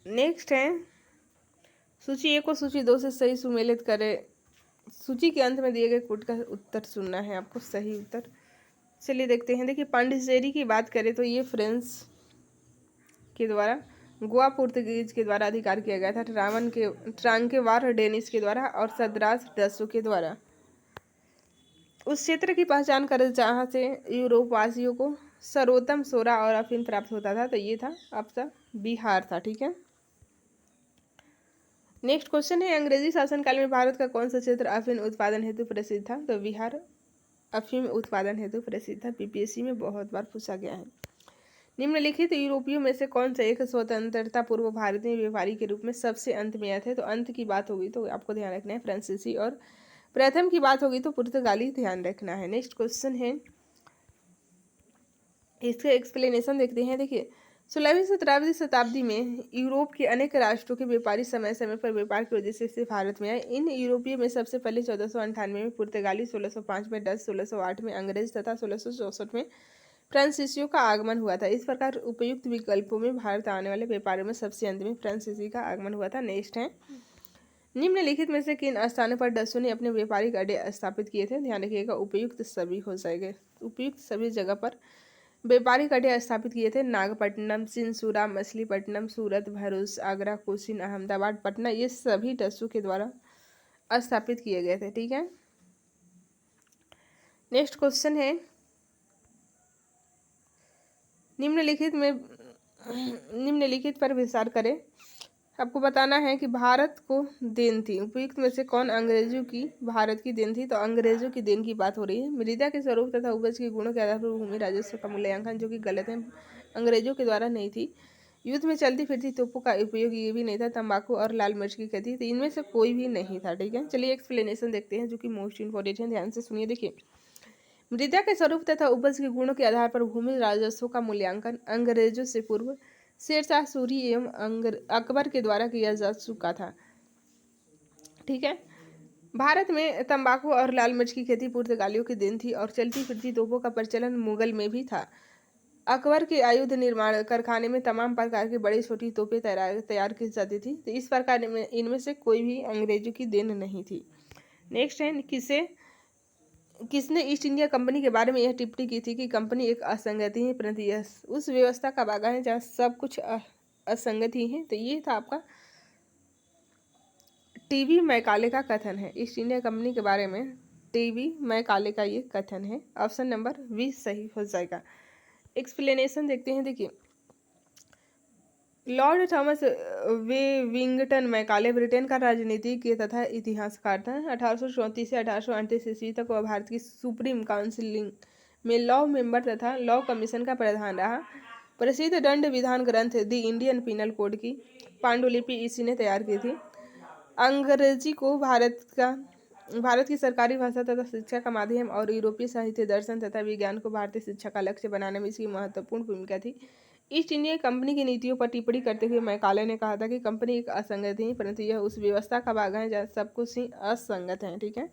नेक्स्ट है, सूची 1 को सूची 2 से सही सुमेलित करें। सूची के अंत में दिए गए कोड का उत्तर चुनना है आपको, सही उत्तर। चलिए देखते हैं। देखिए, पांडिचेरी की बात करें तो ये फ्रेंच के द्वारा, गोवा पुर्तगीज के द्वारा अधिकार किया गया था, ट्रांकेवार डेनिश के द्वारा, और सद्रास डचों के द्वारा। उस क्षेत्र की पहचान करें जहाँ से यूरोप वासियों को सर्वोत्तम सोरा और अफीम प्राप्त होता था, तो ये था आपका बिहार था। ठीक है, नेक्स्ट क्वेश्चन है, अंग्रेजी शासनकाल में भारत का कौन सा क्षेत्र अफीम उत्पादन हेतु प्रसिद्ध था? तो बिहार अफीम उत्पादन हेतु प्रसिद्ध था। पीपीएससी में बहुत बार पूछा गया है। निम्नलिखित यूरोपियों में से कौन सा एक स्वतंत्रता पूर्व भारतीय व्यापारी के रूप में सबसे अंत में आए थे? तो अंत की बात होगी तो आपको ध्यान रखना है फ्रांसीसी, और प्रथम की बात होगी तो पुर्तगाली ध्यान रखना है। नेक्स्ट क्वेश्चन है, इसका एक्सप्लेनेशन देखते हैं। देखिए, 16वीं 17वीं शताब्दी में यूरोप के अनेक राष्ट्रों के व्यापारी समय समय पर व्यापार की वजह से भारत में आए। इन यूरोपियों में सबसे पहले 1498 में पुर्तगाली, 1605 में डच, 1608 में अंग्रेज तथा 1664 में फ्रांसीसियों का आगमन हुआ था। इस प्रकार उपयुक्त विकल्पों में भारत आने वाले व्यापारियों में सबसे अंत में फ्रांसीसी का आगमन हुआ था। नेक्स्ट है, निम्नलिखित में से किन स्थानों पर डचों ने अपने व्यापारिक अड्डे स्थापित किए थे? ध्यान रखिएगा, उपयुक्त सभी हो जाएंगे। उपयुक्त सभी जगह पर व्यापारिक अड्डे स्थापित किए थे। नागपट्टनम, चिंसूरा, मछलीपट्टनम, सूरत, भरूच, आगरा, कोचीन, अहमदाबाद, पटना, ये सभी डचों के द्वारा स्थापित किए गए थे। ठीक है, नेक्स्ट क्वेश्चन है, निम्नलिखित पर विचार करें। आपको बताना है कि भारत को देन थी। उपयुक्त में से कौन अंग्रेजों की भारत की देन थी? तो अंग्रेजों की देन की बात हो रही है। मृदा के स्वरूप तथा उपज के गुणों के आधार पर भूमि राजस्व का मूल्यांकन, जो कि गलत है, अंग्रेजों के द्वारा नहीं थी। युद्ध में चलती फिरती तोपों का उपयोग, ये भी नहीं था। तंबाकू और लाल मिर्च की खेती, तो इनमें से कोई भी नहीं था। ठीक है, चलिए एक्सप्लेनेशन देखते हैं, जो कि मोस्ट इंपॉर्टेंट है, ध्यान से सुनिए। देखिए, मृदा के स्वरूप तथा उपज के गुणों के आधार पर भूमि राजस्व का मूल्यांकन अंग्रेजों से पूर्व शेरशाह सूरी एवं अकबर के द्वारा किया जा चुका था। ठीक है, भारत में तंबाकू और लाल मिर्च की खेती पुर्तगालियों की देन थी, और चलती फिरती तोपों का प्रचलन मुगल में भी था। अकबर के आयुध निर्माण कारखाने में तमाम प्रकार की बड़ी छोटी तोपें तैयार की जाती थी। तो इस प्रकार इनमें से कोई भी अंग्रेजों की देन नहीं थी। नेक्स्ट है, किसने ईस्ट इंडिया कंपनी के बारे में यह टिप्पणी की थी कि कंपनी एक असंगति है, परंतु यह उस व्यवस्था का भाग है जहाँ सब कुछ असंगति है? तो ये था आपका टीवी मैकाले का कथन है। ईस्ट इंडिया कंपनी के बारे में टीवी मैकाले का ये कथन है। ऑप्शन नंबर 20 सही हो जाएगा। एक्सप्लेनेशन देखते हैं। देखिए, लॉर्ड थॉमस वेविंगटन मैकाले ब्रिटेन का राजनीतिज्ञ तथा इतिहासकार था। 1834 से 1838 ईस्वी तक वह भारत की सुप्रीम काउंसिल में लॉ मेंबर तथा लॉ कमीशन का प्रधान रहा। प्रसिद्ध दंड विधान ग्रंथ द इंडियन पिनल कोड की पांडुलिपि इसी ने तैयार की थी। अंग्रेजी को भारत की सरकारी भाषा तथा शिक्षा का माध्यम और यूरोपीय साहित्य, दर्शन तथा विज्ञान को भारतीय शिक्षा का लक्ष्य बनाने में इसकी महत्वपूर्ण भूमिका थी। ईस्ट इंडिया कंपनी की नीतियों पर टिप्पणी करते हुए मैकाले ने कहा था कि कंपनी एक असंगत है, परंतु यह उस व्यवस्था का भाग है जहाँ सब कुछ ही असंगत है। ठीक है।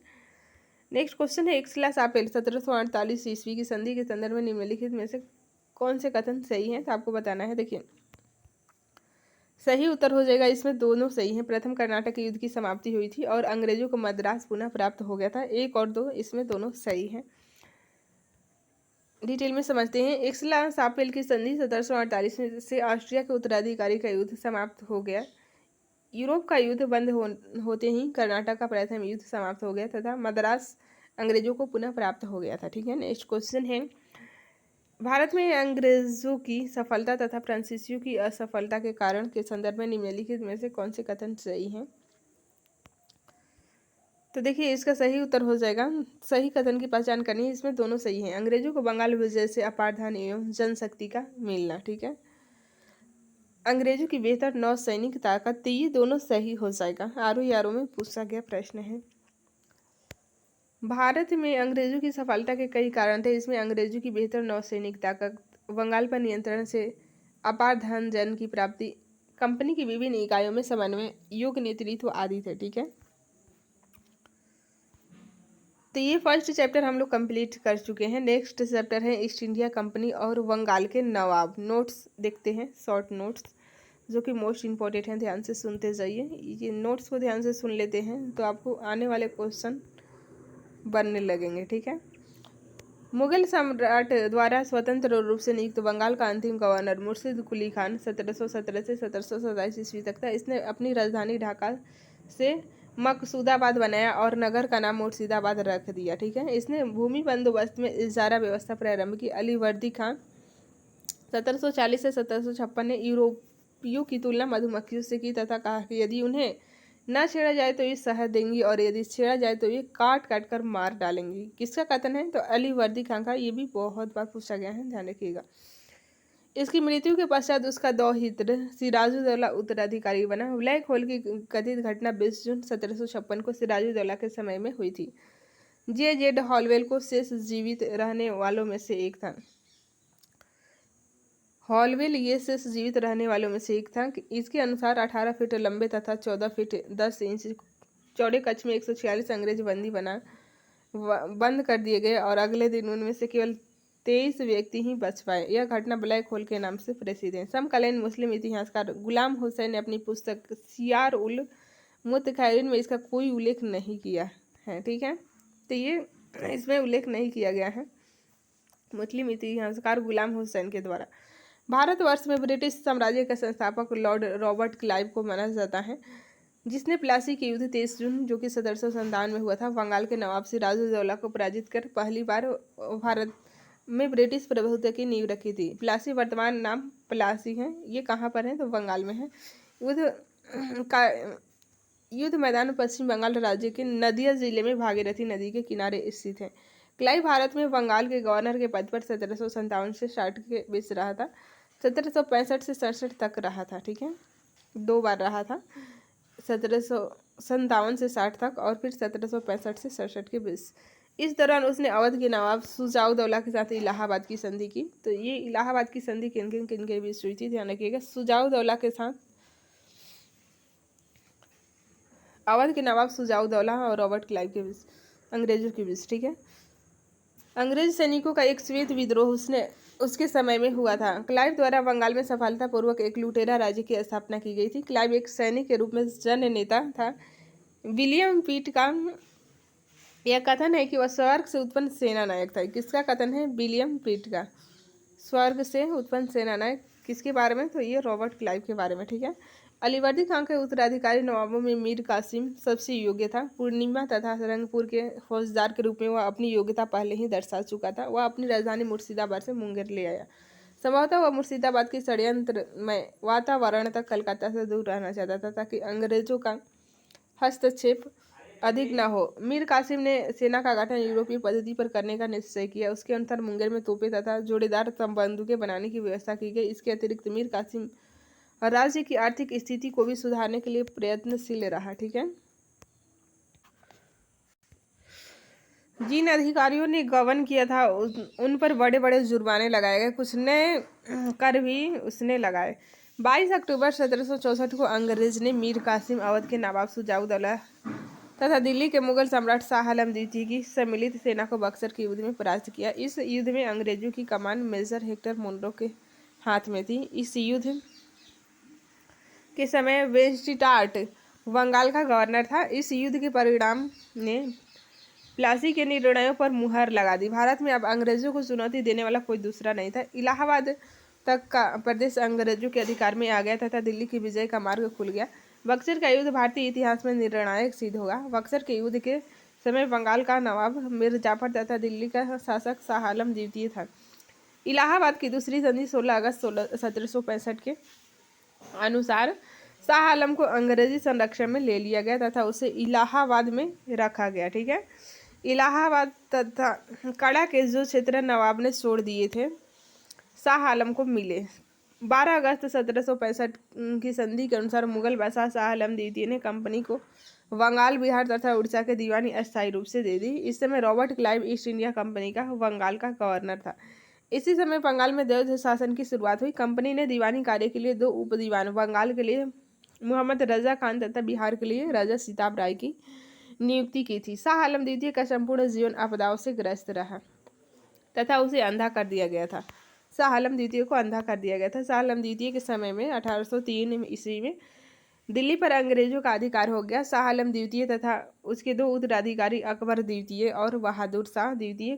नेक्स्ट क्वेश्चन है, एक्सलासापेल 1748 ईस्वी की संधि के संदर्भ में निम्नलिखित में से कौन से कथन सही है, तो आपको बताना है। देखिए, सही उत्तर हो जाएगा, इसमें दोनों सही हैं। प्रथम कर्नाटक युद्ध की समाप्ति हुई थी और अंग्रेजों को मद्रास पुनः प्राप्त हो गया था। 1 और 2 इसमें दोनों सही हैं। डिटेल में समझते हैं। एक्सलासापेल की संधि 1748 में से ऑस्ट्रिया के उत्तराधिकारी का युद्ध समाप्त हो गया। यूरोप का युद्ध बंद होते ही कर्नाटक का प्रथम युद्ध समाप्त हो गया तथा मद्रास अंग्रेजों को पुनः प्राप्त हो गया था। ठीक है। नेक्स्ट क्वेश्चन है, भारत में अंग्रेजों की सफलता तथा फ्रांसीसियों की असफलता के कारण के संदर्भ में निम्नलिखित में से कौन से कथन सही हैं, तो देखिए इसका सही उत्तर हो जाएगा, सही कथन की पहचान करनी है। इसमें दोनों सही हैं। अंग्रेजों को बंगाल विजय से अपार धन एवं जनशक्ति का मिलना। ठीक है। अंग्रेजों की बेहतर नौसैनिक ताकत, तो ये दोनों सही हो जाएगा। आरओ में पूछा गया प्रश्न है। भारत में अंग्रेजों की सफलता के कई कारण थे। इसमें अंग्रेजों की बेहतर नौसैनिक ताकत, बंगाल पर नियंत्रण से अपार धन जन की प्राप्ति, कंपनी की विभिन्न इकाइयों में समन्वय, योग्य नेतृत्व आदि थे। ठीक है। तो ये फर्स्ट चैप्टर हम लोग कंप्लीट कर चुके हैं। नेक्स्ट चैप्टर है ईस्ट इंडिया कंपनी और बंगाल के नवाब। नोट्स देखते हैं, शॉर्ट नोट्स जो कि मोस्ट इंपॉर्टेंट हैं, ध्यान से सुनते जाइए। ये नोट्स को ध्यान से सुन लेते हैं तो आपको आने वाले क्वेश्चन बनने लगेंगे। ठीक है। मुगल सम्राट द्वारा स्वतंत्र रूप से नियुक्त बंगाल का अंतिम गवर्नर मुर्शिद कुली खान 1717 से 1727 ईस्वी तक था। इसने अपनी राजधानी ढाका से मकसूदाबाद बनाया और नगर का नाम मुर्शिदाबाद रख दिया। ठीक है। इसने भूमि बंदोबस्त में इजारा व्यवस्था प्रारंभ की। अली वर्दी खान 1740 से 1756 ने यूरोपियों की तुलना मधुमक्खियों से की तथा कहा कि यदि उन्हें न छेड़ा जाए तो ये शहद देंगी और यदि छेड़ा जाए तो ये काट काट कर मार डालेंगी। किसका कथन है, तो अली वर्दी खान का। ये भी बहुत बार पूछा गया है, ध्यान रखिएगा। इसकी मृत्यु के पश्चात उसका दौहित्र सिराजुद्दौला उत्तराधिकारी बना। ब्लैक होल की कथित घटना 20 जून 1756 को सिराजुद्दौला के समय में हुई थी। जेड हॉलवेल को शेष जीवित रहने वालों में से एक था। हॉलवेल ये शेष जीवित रहने वालों में से एक था। इसके अनुसार 18 फीट लंबे तथा 14 फीट 10 इंच चौड़े कक्ष में 146 अंग्रेज बंदी बंद कर दिए गए और अगले दिन उनमें से केवल 23 व्यक्ति ही बच पाए। यह घटना ब्लैक होल के नाम से प्रसिद्ध है। समकालीन मुस्लिम इतिहासकार गुलाम हुसैन ने अपनी पुस्तक सियार उल मुतखैरिन में इसका कोई उल्लेख नहीं किया है। ठीक है। तो ये इसमें उल्लेख नहीं किया गया है मुस्लिम इतिहासकार गुलाम हुसैन के द्वारा। भारतवर्ष में ब्रिटिश साम्राज्य का संस्थापक लॉर्ड रॉबर्ट क्लाइव को माना जाता है, जिसने प्लासी के युद्ध 23 जून जो कि 1757 में हुआ था, बंगाल के नवाब सिराजुद्दौला को पराजित कर पहली बार भारत में ब्रिटिश प्रभुत्व की नींव रखी थी। प्लासी वर्तमान नाम प्लासी है। ये कहाँ पर है, तो बंगाल में है। युद्ध मैदान पश्चिम बंगाल राज्य के नदिया जिले में भागीरथी नदी के किनारे स्थित है। क्लाइव भारत में बंगाल के गवर्नर के पद पर 1757 से 60 के बीच रहा था। 1765 से 67 तक रहा था। ठीक है। 2 बार रहा था, 1757 से 60 तक और फिर 1765 से 67 के बीच। इस दौरान उसने अवध के नवाब शुजाउद्दौला के साथ इलाहाबाद की संधि की। तो ये इलाहाबाद की संधि किन किन किन के बीच हुई थी, ध्यान रखिएगा। शुजाउद्दौला के साथ, अवध के नवाब शुजाउद्दौला और रॉबर्ट क्लाइव के बीच, अंग्रेजों के बीच। ठीक है। अंग्रेज सैनिकों का एक श्वेत विद्रोह उसके समय में हुआ था। क्लाइव द्वारा बंगाल में सफलतापूर्वक एक लुटेरा राज्य की स्थापना की गई थी। क्लाइव एक सैनिक के रूप में जन नेता था। विलियम पिट का यह कथन है कि वह स्वर्ग से उत्पन्न सेना नायक था। किसका कथन है, विलियम पिट का। स्वर्ग से उत्पन्न सेना नायक किसके बारे में, तो ये रॉबर्ट क्लाइव के बारे में। ठीक है। अलीवर्दी खान के उत्तराधिकारी नवाबों में मीर कासिम सबसे योग्य था। पूर्णिमा तथा रंगपुर के फौजदार के रूप में वह अपनी योग्यता पहले ही दर्शा चुका था। वह अपनी राजधानी मुर्शिदाबाद से मुंगेर ले आया। संभवतः वह मुर्शिदाबाद के षड्यंत्र में वातावरण तक कलकत्ता से दूर रहना चाहता था ताकि अंग्रेजों का हस्तक्षेप अधिक न हो। मीर कासिम ने सेना का गठन यूरोपीय पद्धति पर करने का निश्चय किया। उसके अनुसार मुंगेर में तोपें तथा जोड़ीदार बंदूकें बनाने की व्यवस्था की गई। इसके अतिरिक्त मीर कासिम राज्य की आर्थिक स्थिति को भी सुधारने के लिए प्रयत्नशील रहा। ठीक है, जिन अधिकारियों ने गबन किया था उन पर बड़े बड़े जुर्माने लगाए गए, कुछ ने कर भी उसने लगाए। 22 अक्टूबर 1764 को अंग्रेज ने मीर कासिम अवध के नवाब शुजाउद्दौला तथा दिल्ली के मुगल सम्राट शाह आलम द्वितीय की सम्मिलित सेना को बक्सर के युद्ध में पराजित किया। इस युद्ध में अंग्रेजों की कमान मेजर हेक्टर मुनरो के हाथ में थी। इस युद्ध के समय वेस्टटार्ट बंगाल का गवर्नर था। इस युद्ध के परिणाम ने प्लासी के निर्णयों पर मुहर लगा दी। भारत में अब अंग्रेजों को चुनौती देने वाला कोई दूसरा नहीं था। इलाहाबाद तक का प्रदेश अंग्रेजों के अधिकार में आ गया तथा दिल्ली की विजय का मार्ग खुल गया। बक्सर का युद्ध भारतीय इतिहास में निर्णायक सिद्ध होगा। बक्सर के युद्ध के समय बंगाल का नवाब मीर जाफर तथा दिल्ली का शासक शाह आलम द्वितीय था। इलाहाबाद की दूसरी संधि 16 अगस्त 1765 के अनुसार शाह आलम को अंग्रेजी संरक्षण में ले लिया गया तथा उसे इलाहाबाद में रखा गया। ठीक है, इलाहाबाद तथा कड़ा के जो क्षेत्र नवाब ने छोड़ दिए थे शाह आलम को मिले। 12 अगस्त 1765 की संधि के अनुसार मुगल बादशाह शाह आलम द्वितीय ने कंपनी को बंगाल, बिहार तथा उड़ीसा के दीवानी अस्थायी रूप से दे दी। इस समय Robert Clive east India company का बंगाल का गवर्नर था। इसी समय बंगाल में द्वैध शासन की शुरुआत हुई। कंपनी ने दीवानी कार्य के लिए 2 उप दीवान, बंगाल के लिए मोहम्मद रजा खान तथा बिहार के लिए राजा सीताब राय की नियुक्ति की थी। शाह आलम द्वितीय का संपूर्ण जीवन आपदाओं से ग्रस्त रहा तथा उसे अंधा कर दिया गया था। शाह आलम द्वितीय को अंधा कर दिया गया था। शाह आलम द्वितीय के समय में 1803 ईस्वी में दिल्ली पर अंग्रेजों का अधिकार हो गया। शाह आलम द्वितीय तथा उसके 2 उत्तराधिकारी अकबर द्वितीय और बहादुर शाह द्वितीय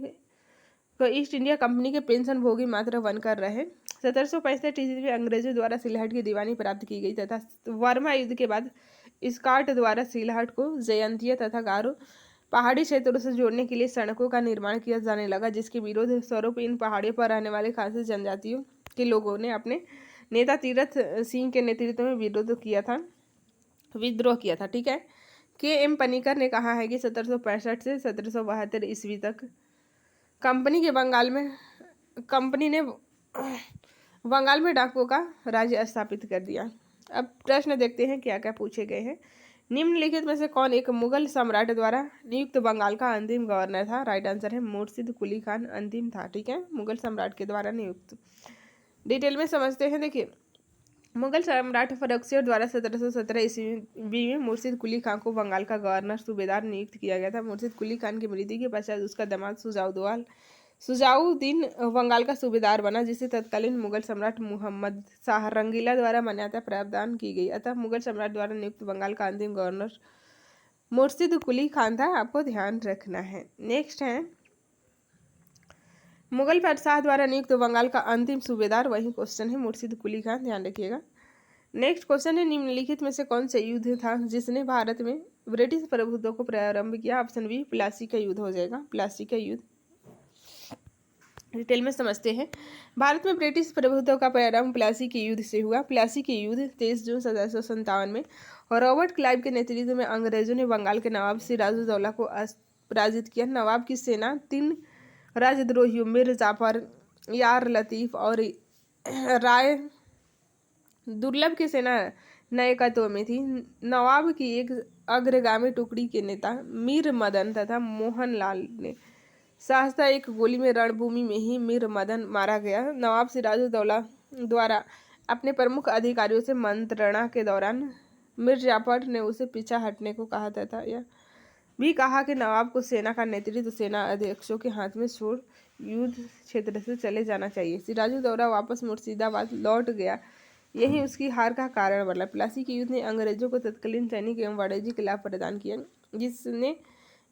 को ईस्ट इंडिया कंपनी के पेंशन भोगी मात्र बनकर रहे। 1765 ईस्वी में अंग्रेजों द्वारा सिलहट की दीवानी प्राप्त की गई तथा वर्मा युद्ध के बाद स्कॉट द्वारा सिलहट को जयंतिया तथा गारो पहाड़ी क्षेत्रों से जोड़ने के लिए सड़कों का निर्माण किया जाने लगा, जिसके विरोध स्वरूप इन पहाड़ियों पर रहने वाले खासी जनजातियों के लोगों ने अपने नेता तीरथ सिंह के नेतृत्व में विद्रोह किया था। ठीक है, के.एम. पनिकर ने कहा है कि 1765 से 1772 ईस्वी तक कंपनी ने बंगाल में डाकुओं का राज्य स्थापित कर दिया। अब प्रश्न देखते हैं क्या क्या पूछे गए हैं। निम्नलिखित में से कौन एक मुगल सम्राट द्वारा नियुक्त बंगाल का अंतिम गवर्नर था? राइट आंसर है मुर्शिद कुली खान अंतिम था। ठीक है, मुगल सम्राट के द्वारा नियुक्त। डिटेल में समझते हैं। देखिए, मुगल सम्राट फर्रुखसिंह द्वारा 1717 ईस्वी में मुर्शिद कुली खान को बंगाल का गवर्नर सूबेदार नियुक्त किया गया था। मुर्शिद कुली खान की मृत्यु के पश्चात उसका दामाद सुजाउद्दीन बंगाल का सूबेदार बना, जिसे तत्कालीन मुगल सम्राट मुहम्मद शाह रंगीला द्वारा मान्यता प्रदान की गई। अतः मुगल सम्राट द्वारा नियुक्त बंगाल का अंतिम गवर्नर मुर्शिद कुली खान था। आपको ध्यान रखना है। नेक्स्ट है मुगल बादशाह द्वारा नियुक्त बंगाल का अंतिम सूबेदार, वही क्वेश्चन है मुर्शिद कुली खान, ध्यान रखिएगा। नेक्स्ट क्वेश्चन है निम्नलिखित में से कौन सा युद्ध था जिसने भारत में ब्रिटिश प्रभुत्व को प्रारंभ किया? ऑप्शन बी प्लासी का युद्ध हो जाएगा, प्लासी का युद्ध। डिटेल में समझते हैं। भारत में ब्रिटिश प्रभुत्व का प्रारंभ प्लासी के युद्ध से हुआ। प्लासी के युद्ध 23 जून 1757 में और रॉबर्ट क्लाइव के नेतृत्व में अंग्रेजों ने बंगाल के नवाब सिराजुद्दौला को पराजित किया। नवाब की सेना 3 राजद्रोहियों मीर जाफर, यार लतीफ और राय दुर्लभ की सेना नायकत्व में थी। नवाब की एक अग्रगामी टुकड़ी के नेता मीर मदन तथा मोहनलाल ने सहसा एक गोली में रणभूमि में ही मीर मदन मारा गया। नवाब सिराजुद्दौला द्वारा अपने प्रमुख अधिकारियों से मंत्रणा के दौरान मीर जाफर ने उसे पीछा हटने को कहा तथा यह भी कहा कि नवाब को सेना का नेतृत्व सेना अध्यक्षों के हाथ में छोड़ युद्ध क्षेत्र से चले जाना चाहिए। सिराजुद्दौला वापस मुर्शिदाबाद लौट गया, यही उसकी हार का कारण बना। प्लासी के युद्ध ने अंग्रेजों को तत्कालीन सैनिक एवं वाणिज्यिक लाभ प्रदान किया,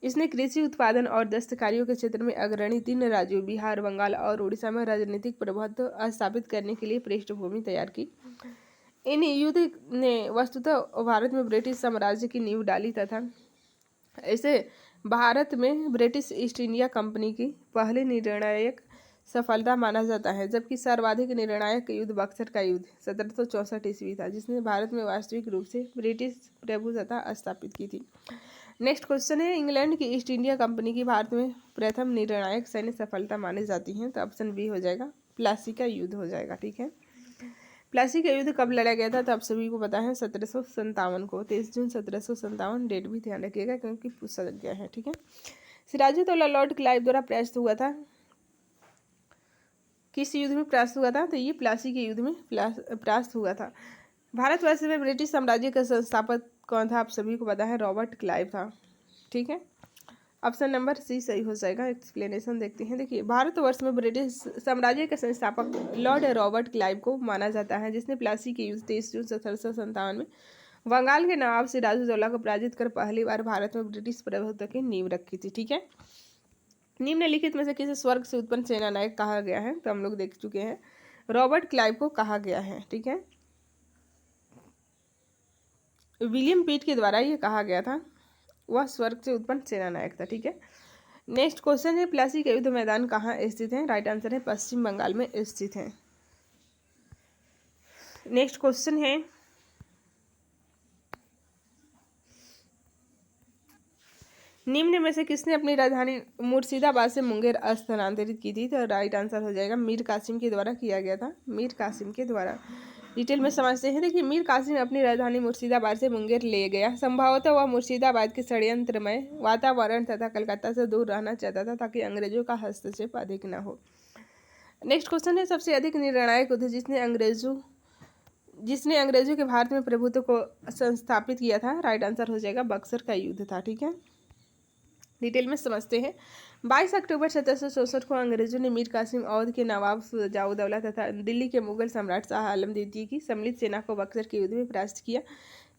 इसने कृषि उत्पादन और दस्तकारियों के क्षेत्र में अग्रणी 3 राज्यों बिहार, बंगाल और उड़ीसा में राजनीतिक प्रभुत्व स्थापित करने के लिए पृष्ठभूमि तैयार की। इन युद्ध ने वस्तुतः भारत में ब्रिटिश साम्राज्य की नींव डाली तथा ऐसे भारत में ब्रिटिश ईस्ट इंडिया कंपनी की पहली निर्णायक सफलता माना जाता है, जबकि सर्वाधिक निर्णायक युद्ध बक्सर का युद्ध 1764 ईस्वी था, जिसने भारत में वास्तविक रूप से ब्रिटिश प्रभुसत्ता स्थापित की थी। नेक्स्ट क्वेश्चन है, इंग्लैंड की ईस्ट इंडिया कंपनी की भारत में प्रथम निर्णायक सैन्य सफलता मानी जाती है, तो ऑप्शन बी हो जाएगा, प्लासी का युद्ध हो जाएगा। ठीक है, प्लासी का युद्ध कब लड़ा गया था, तो आप सभी को पता है 1757 को, 23 जून 1757, डेट भी ध्यान रखिएगा क्योंकि पूछा गया है। ठीक है, सिराजुद्दौला लॉर्ड क्लाइव द्वारा परास्त हुआ था, किस युद्ध में परास्त हुआ था, तो ये प्लासी के युद्ध में परास्त हुआ था। भारतवर्ष में ब्रिटिश साम्राज्य का संस्थापक कौन था, आप सभी को पता है रॉबर्ट क्लाइव था। ठीक है, ऑप्शन नंबर सी सही हो जाएगा। एक्सप्लेनेशन देखते हैं। देखिए, भारतवर्ष में ब्रिटिश साम्राज्य के संस्थापक लॉर्ड रॉबर्ट क्लाइव को माना जाता है, जिसने प्लासी के युद्ध 23 जून 1757 में बंगाल के नवाब सिराजुद्दौला को पराजित कर पहली बार भारत में ब्रिटिश प्रभुत्व की नींव रखी थी। ठीक है, निम्नलिखित में से किसे स्वर्ग से उत्पन्न सेना नायक कहा गया है, तो हम लोग देख चुके हैं, रॉबर्ट क्लाइव को कहा गया है। ठीक है, विलियम पिट के द्वारा ये कहा गया था, वह स्वर्ग से उत्पन्न सेना नायक था। ठीक है, नेक्स्ट क्वेश्चन है, प्लासी का युद्ध मैदान कहाँ स्थित है, राइट आंसर है पश्चिम बंगाल में स्थित है। नेक्स्ट क्वेश्चन है, निम्न में से किसने अपनी राजधानी मुर्शिदाबाद से मुंगेर स्थानांतरित की थी, तो राइट आंसर हो जाएगा मीर कासिम के द्वारा किया गया था, मीर कासिम के द्वारा। डिटेल में समझते हैं। देखिए, मीर कासिम अपनी राजधानी मुर्शिदाबाद से मुंगेर ले गया। संभवतः वह मुर्शिदाबाद के षड्यंत्रमय वातावरण तथा कलकत्ता से दूर रहना चाहता था, ताकि अंग्रेजों का हस्तक्षेप अधिक न हो। नेक्स्ट क्वेश्चन है, सबसे अधिक निर्णायक युद्ध जिसने अंग्रेजों के भारत में प्रभुत्व को संस्थापित किया था, राइट आंसर हो जाएगा बक्सर का युद्ध था। ठीक है, डिटेल में समझते हैं। 22 अक्टूबर 1764 को अंग्रेजों ने मीर कासिम अवध के नवाब शुजाउद्दौला तथा दिल्ली के मुगल सम्राट शाह आलम द्वितीय की सम्मिलित सेना को बक्सर के युद्ध में परास्त किया।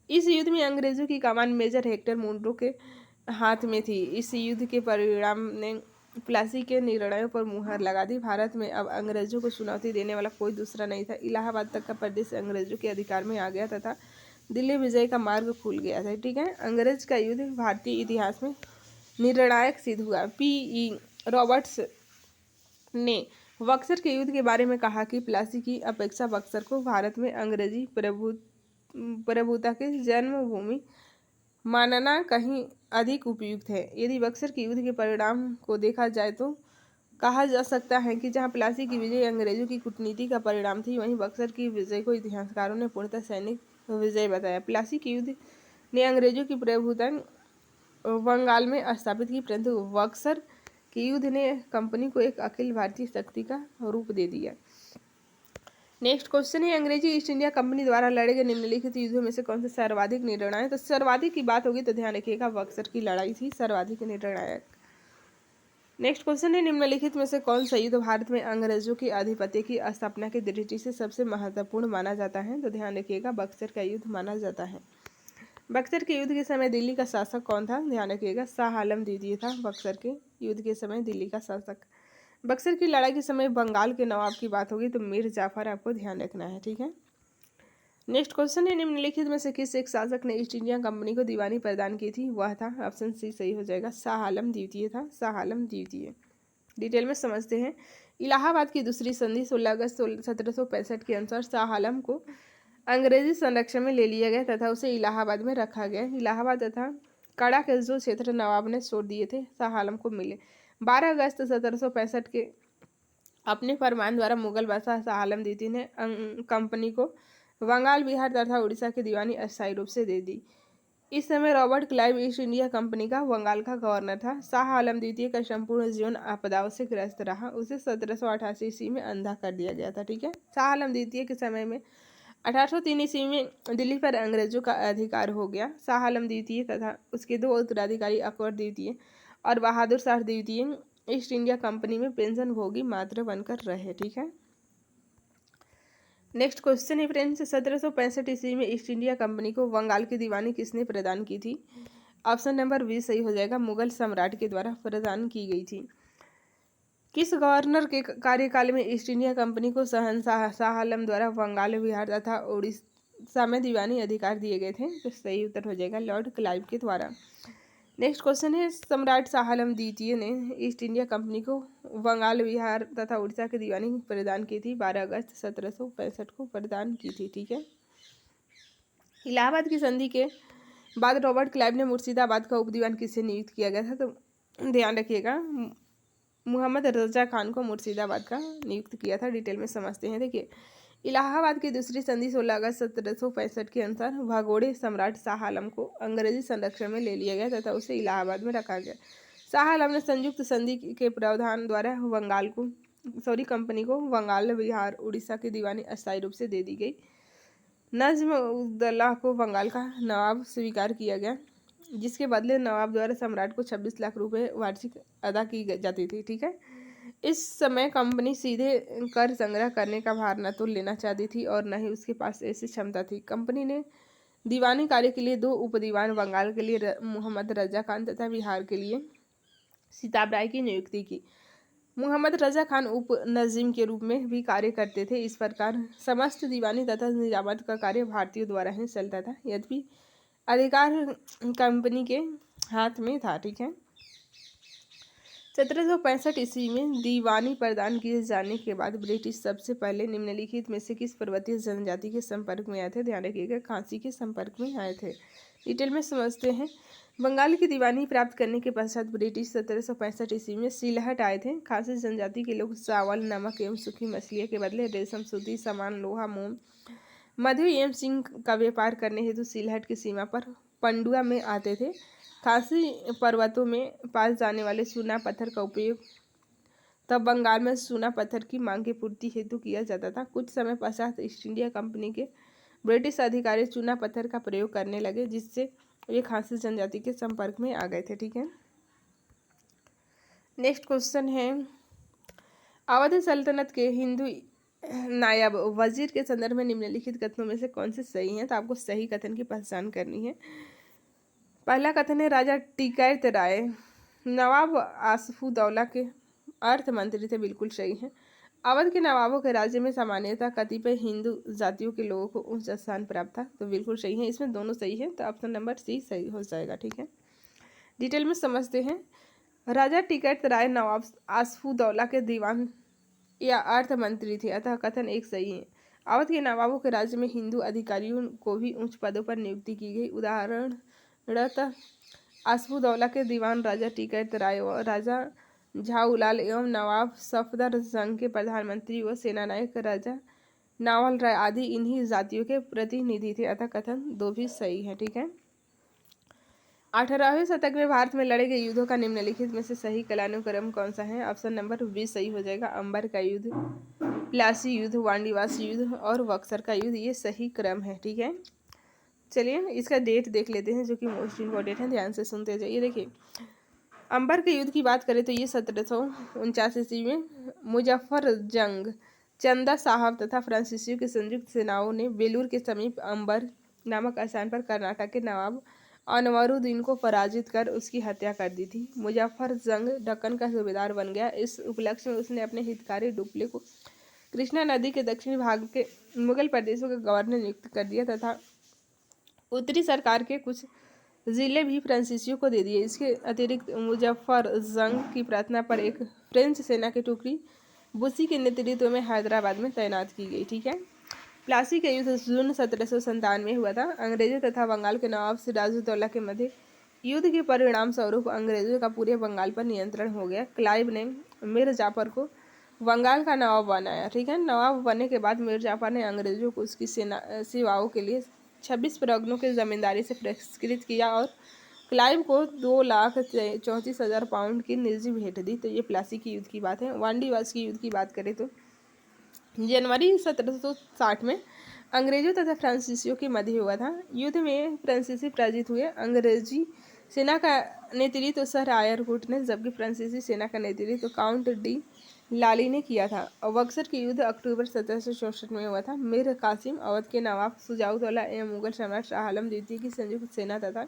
इस युद्ध में अंग्रेजों की कमान मेजर हेक्टर मुंडो के हाथ में थी। इस युद्ध के परिणाम ने प्लासी के निर्णयों पर मुहर लगा दी। भारत में अब अंग्रेजों को चुनौती देने वाला कोई दूसरा नहीं था। इलाहाबाद तक का प्रदेश अंग्रेजों के अधिकार में आ गया तथा दिल्ली विजय का मार्ग खुल गया था। ठीक है, अंग्रेज का युद्ध भारतीय इतिहास में निर्णायक सिद्ध हुआ। पी.ई. रॉबर्ट्स ने बक्सर के युद्ध के बारे में कहा कि प्लासी की अपेक्षा बक्सर को भारत में अंग्रेजी प्रभुता के जन्मभूमि मानना कहीं अधिक उपयुक्त है। यदि बक्सर के युद्ध के परिणाम को देखा जाए तो कहा जा सकता है कि जहां प्लासी की विजय अंग्रेजों की कूटनीति का परिणाम थी, वहीं बक्सर की विजय को इतिहासकारों ने पूर्णतः सैनिक विजय बताया। प्लासी के युद्ध ने अंग्रेजों की प्रभुता बंगाल में स्थापित की, परंतु बक्सर के युद्ध ने कंपनी को एक अखिल भारतीय शक्ति का रूप दे दिया। नेक्स्ट क्वेश्चन है, अंग्रेजी ईस्ट इंडिया कंपनी द्वारा लड़े गए निम्नलिखित युद्धों में से कौन सा सर्वाधिक निर्णायक, तो सर्वाधिक की बात होगी तो ध्यान रखिएगा बक्सर की लड़ाई थी सर्वाधिक निर्णायक। नेक्स्ट क्वेश्चन है, निम्नलिखित में से कौन सा युद्ध भारत में अंग्रेजों के आधिपत्य की स्थापना की दृष्टि से सबसे महत्वपूर्ण माना जाता है, तो ध्यान रखिएगा बक्सर का युद्ध माना जाता है। बक्सर के युद्ध के समय दिल्ली का शासक कौन था, ध्यान रखिएगा शाह आलम द्वितीय था बक्सर के युद्ध के समय दिल्ली का शासक। बक्सर की लड़ाई के समय बंगाल के नवाब की बात होगी तो मीर जाफर आपको ध्यान रखना है। ठीक है, नेक्स्ट क्वेश्चन है, निम्नलिखित में से किस एक शासक ने ईस्ट इंडिया कंपनी को दीवानी प्रदान की थी, वह था, ऑप्शन सी सही हो जाएगा, शाह आलम द्वितीय था, शाह आलम द्वितीय। डिटेल में समझते हैं। इलाहाबाद की दूसरी संधि 16 अगस्त 1765 के अनुसार शाह आलम को अंग्रेजी संरक्षण में ले लिया गया तथा उसे इलाहाबाद में रखा गया। इलाहाबाद तथा कड़ा के जो क्षेत्र नवाब ने छोड़ दिए थे शाह आलम को मिले। 12 अगस्त 1765 के अपने फरमान द्वारा मुगल बादशाह शाह आलम द्वितीय ने कंपनी को बंगाल, बिहार तथा उड़ीसा की दीवानी अस्थायी रूप से दे दी। इस समय Robert Clive east India company का बंगाल का गवर्नर था। शाह आलम द्वितीय का संपूर्ण जीवन आपदाओं से ग्रस्त रहा। उसे 1788 ईस्वी में अंधा कर दिया गया था। ठीक है, शाह आलम द्वितीय के समय में 1803 ईस्वी में दिल्ली पर अंग्रेजों का अधिकार हो गया। शाह आलम द्वितीय तथा उसके दो उत्तराधिकारी अकबर द्वितीय और बहादुर शाह द्वितीय ईस्ट इंडिया कंपनी में पेंशन भोगी मात्र बनकर रहे। ठीक है, नेक्स्ट क्वेश्चन है फ्रेंड्स, 1765 ईस्वी में ईस्ट इंडिया कंपनी को बंगाल की दीवानी किसने प्रदान की थी, ऑप्शन नंबर बी सही हो जाएगा, मुगल सम्राट के द्वारा प्रदान की गई थी। किस गवर्नर के कार्यकाल में ईस्ट इंडिया कंपनी को शहंशाह शाह आलम द्वारा बंगाल, बिहार तथा उड़ीसा में दीवानी अधिकार दिए गए थे, तो सही उत्तर हो जाएगा लॉर्ड क्लाइव के द्वारा। नेक्स्ट क्वेश्चन है, सम्राट शाह आलम द्वितीय ने ईस्ट इंडिया कंपनी को बंगाल, बिहार तथा उड़ीसा की दीवानी प्रदान की थी। 12 अगस्त 1765 को प्रदान की थी। ठीक है। इलाहाबाद की संधि के बाद रॉबर्ट क्लाइव ने मुर्शिदाबाद का उपदीवान किसे नियुक्त किया गया था? तो ध्यान रखिएगा, मोहम्मद रजा खान को मुर्शिदाबाद का नियुक्त किया था। डिटेल में समझते हैं। देखिए, इलाहाबाद की दूसरी संधि 16 अगस्त 1765 के अनुसार भागोड़े सम्राट शाह आलम को अंग्रेजी संरक्षण में ले लिया गया तथा उसे इलाहाबाद में रखा गया। शाह आलम ने संयुक्त संधि के प्रावधान द्वारा कंपनी को बंगाल, बिहार, उड़ीसा की दीवानी अस्थायी रूप से दे दी गई। नज्म उद्दौला को बंगाल का नवाब स्वीकार किया गया, जिसके बदले नवाब द्वारा सम्राट को 26 लाख रुपए वार्षिक अदा की जाती थी। ठीक है। इस समय कंपनी सीधे कर संग्रह करने का भार न तो लेना चाहती थी और न ही उसके पास ऐसी क्षमता थी। कंपनी ने दीवानी कार्य के लिए 2 उपदीवान, बंगाल के लिए मोहम्मद रजा खान तथा बिहार के लिए सीताब राय की नियुक्ति की। मोहम्मद रजा खान उप नजीम के रूप में भी कार्य करते थे। इस प्रकार समस्त दीवानी तथा निजामत का कार्य भारतीयों द्वारा ही चलता था, यद्यपि अधिकार कंपनी के हाथ में था। ठीक है। 1765 ईस्वी में दीवानी प्रदान किए जाने के बाद ब्रिटिश सबसे पहले निम्नलिखित में से किस पर्वतीय जनजाति के संपर्क में आए थे? ध्यान रखिएगा, खांसी के संपर्क में आए थे। डिटेल में समझते हैं। बंगाल की दीवानी प्राप्त करने के पश्चात ब्रिटिश 1765 ईस्वी में सिलहट आए थे। खासी जनजाति के लोग चावल, नमक एवं सूखी मछलियों के बदले रेशम, सूती सामान, लोहा, मोम, मधु एवं सिंह का व्यापार करने हेतु सिलहट की सीमा पर पंडुआ में आते थे। खासी पर्वतों में पास जाने वाले चूना पत्थर का उपयोग तब बंगाल में चूना पत्थर की मांग की पूर्ति हेतु किया जाता था। कुछ समय पश्चात ईस्ट इंडिया कंपनी के ब्रिटिश अधिकारी चूना पत्थर का प्रयोग करने लगे, जिससे वे खासी जनजाति के संपर्क में आ गए थे। ठीक है। नेक्स्ट क्वेश्चन है, अवध सल्तनत के हिंदू नायब वजीर के संदर्भ में निम्नलिखित कथनों में से कौन से सही हैं? तो आपको सही कथन की पहचान करनी है। पहला कथन है, राजा टिकैत राय नवाब आसफुद्दौला के अर्थ मंत्री थे। बिल्कुल सही है। अवध के नवाबों के राज्य में सामान्यतः कतिपय हिंदू जातियों के लोगों को उच्च स्थान प्राप्त था। तो बिल्कुल सही है, इसमें दोनों सही है, तो ऑप्शन नंबर सी सही हो जाएगा। ठीक है। डिटेल में समझते हैं। राजा टिकैत राय नवाब आसफुद्दौला के दीवान या अर्थ मंत्री थे, अतः कथन एक सही है। अवध के नवाबों के राज्य में हिंदू अधिकारियों को भी उच्च पदों पर नियुक्ति की गई। उदाहरणतः आसफुद्दौला के दीवान राजा टिकैत राय व राजा झाऊलाल एवं नवाब सफदर जंग के प्रधानमंत्री व सेनानायक राजा नावल राय आदि इन्हीं जातियों के प्रतिनिधि थे, अतः कथन दो भी सही है। ठीक है। 18वें शतक में भारत में लड़े गए युद्धों का निम्नलिखित में से सही कालानुक्रम कौन सा है? ऑप्शन नंबर बी सही हो जाएगा। अंबर का युद्ध, प्लासी युद्ध, वांडीवास युद्ध और बक्सर का युद्ध, ये सही क्रम है। ठीक है। चलिए इसका डेट देख लेते हैं, जो कि मोस्ट इम्पोर्टेंट है, ध्यान से सुनते जाइए। देखिए, अंबर के युद्ध की बात करें तो ये 1749 ईस्वी में मुजफ्फर जंग, चंदा साहब तथा फ्रांसीसियों की संयुक्त सेनाओं ने बेलूर के समीप अंबर नामक स्थान पर कर्नाटक के नवाब अनवरुद्दीन को पराजित कर उसकी हत्या कर दी थी। मुजफ्फर जंग दक्कन का सूबेदार बन गया। इस उपलक्ष्य में उसने अपने हितकारी डुप्ले को कृष्णा नदी के दक्षिणी भाग के मुगल प्रदेशों का गवर्नर नियुक्त कर दिया तथा उत्तरी सरकार के कुछ जिले भी फ्रांसीसियों को दे दिए। इसके अतिरिक्त मुजफ्फर जंग की प्रार्थना पर एक फ्रेंच सेना की टुकड़ी बुसी के नेतृत्व में हैदराबाद में तैनात की गई। ठीक है। प्लासी का युद्ध जून 1797 में हुआ था। अंग्रेजों तथा बंगाल के नवाब सिराजुद्दौला के मध्य युद्ध के परिणाम स्वरूप अंग्रेजों का पूरे बंगाल पर नियंत्रण हो गया। क्लाइव ने मीर जाफर को बंगाल का नवाब बनाया। ठीक है। नवाब बनने के बाद मीर जाफर ने अंग्रेजों को उसकी सेवाओं के लिए 26 परगनों की जमींदारी से पुरस्कृत किया और क्लाइव को 2,34,000 पाउंड की निजी भेंट दी। तो ये प्लासी की युद्ध की बात है। वांडीवास की युद्ध की बात करें तो जनवरी 1760 में अंग्रेजों तथा फ्रांसीसियों के मध्य हुआ था। युद्ध में फ्रांसीसी पराजित हुए। अंग्रेजी सेना का नेतृत्व सर आयरकुट ने, जबकि फ्रांसीसी सेना का नेतृत्व काउंट डी लाली ने किया था। और बक्सर की युद्ध अक्टूबर 1764 में हुआ था। मीर कासिम, अवध के नवाब शुजाउद्दौला एवं मुगल सम्राट शाह आलम द्वितीय की संयुक्त सेना तथा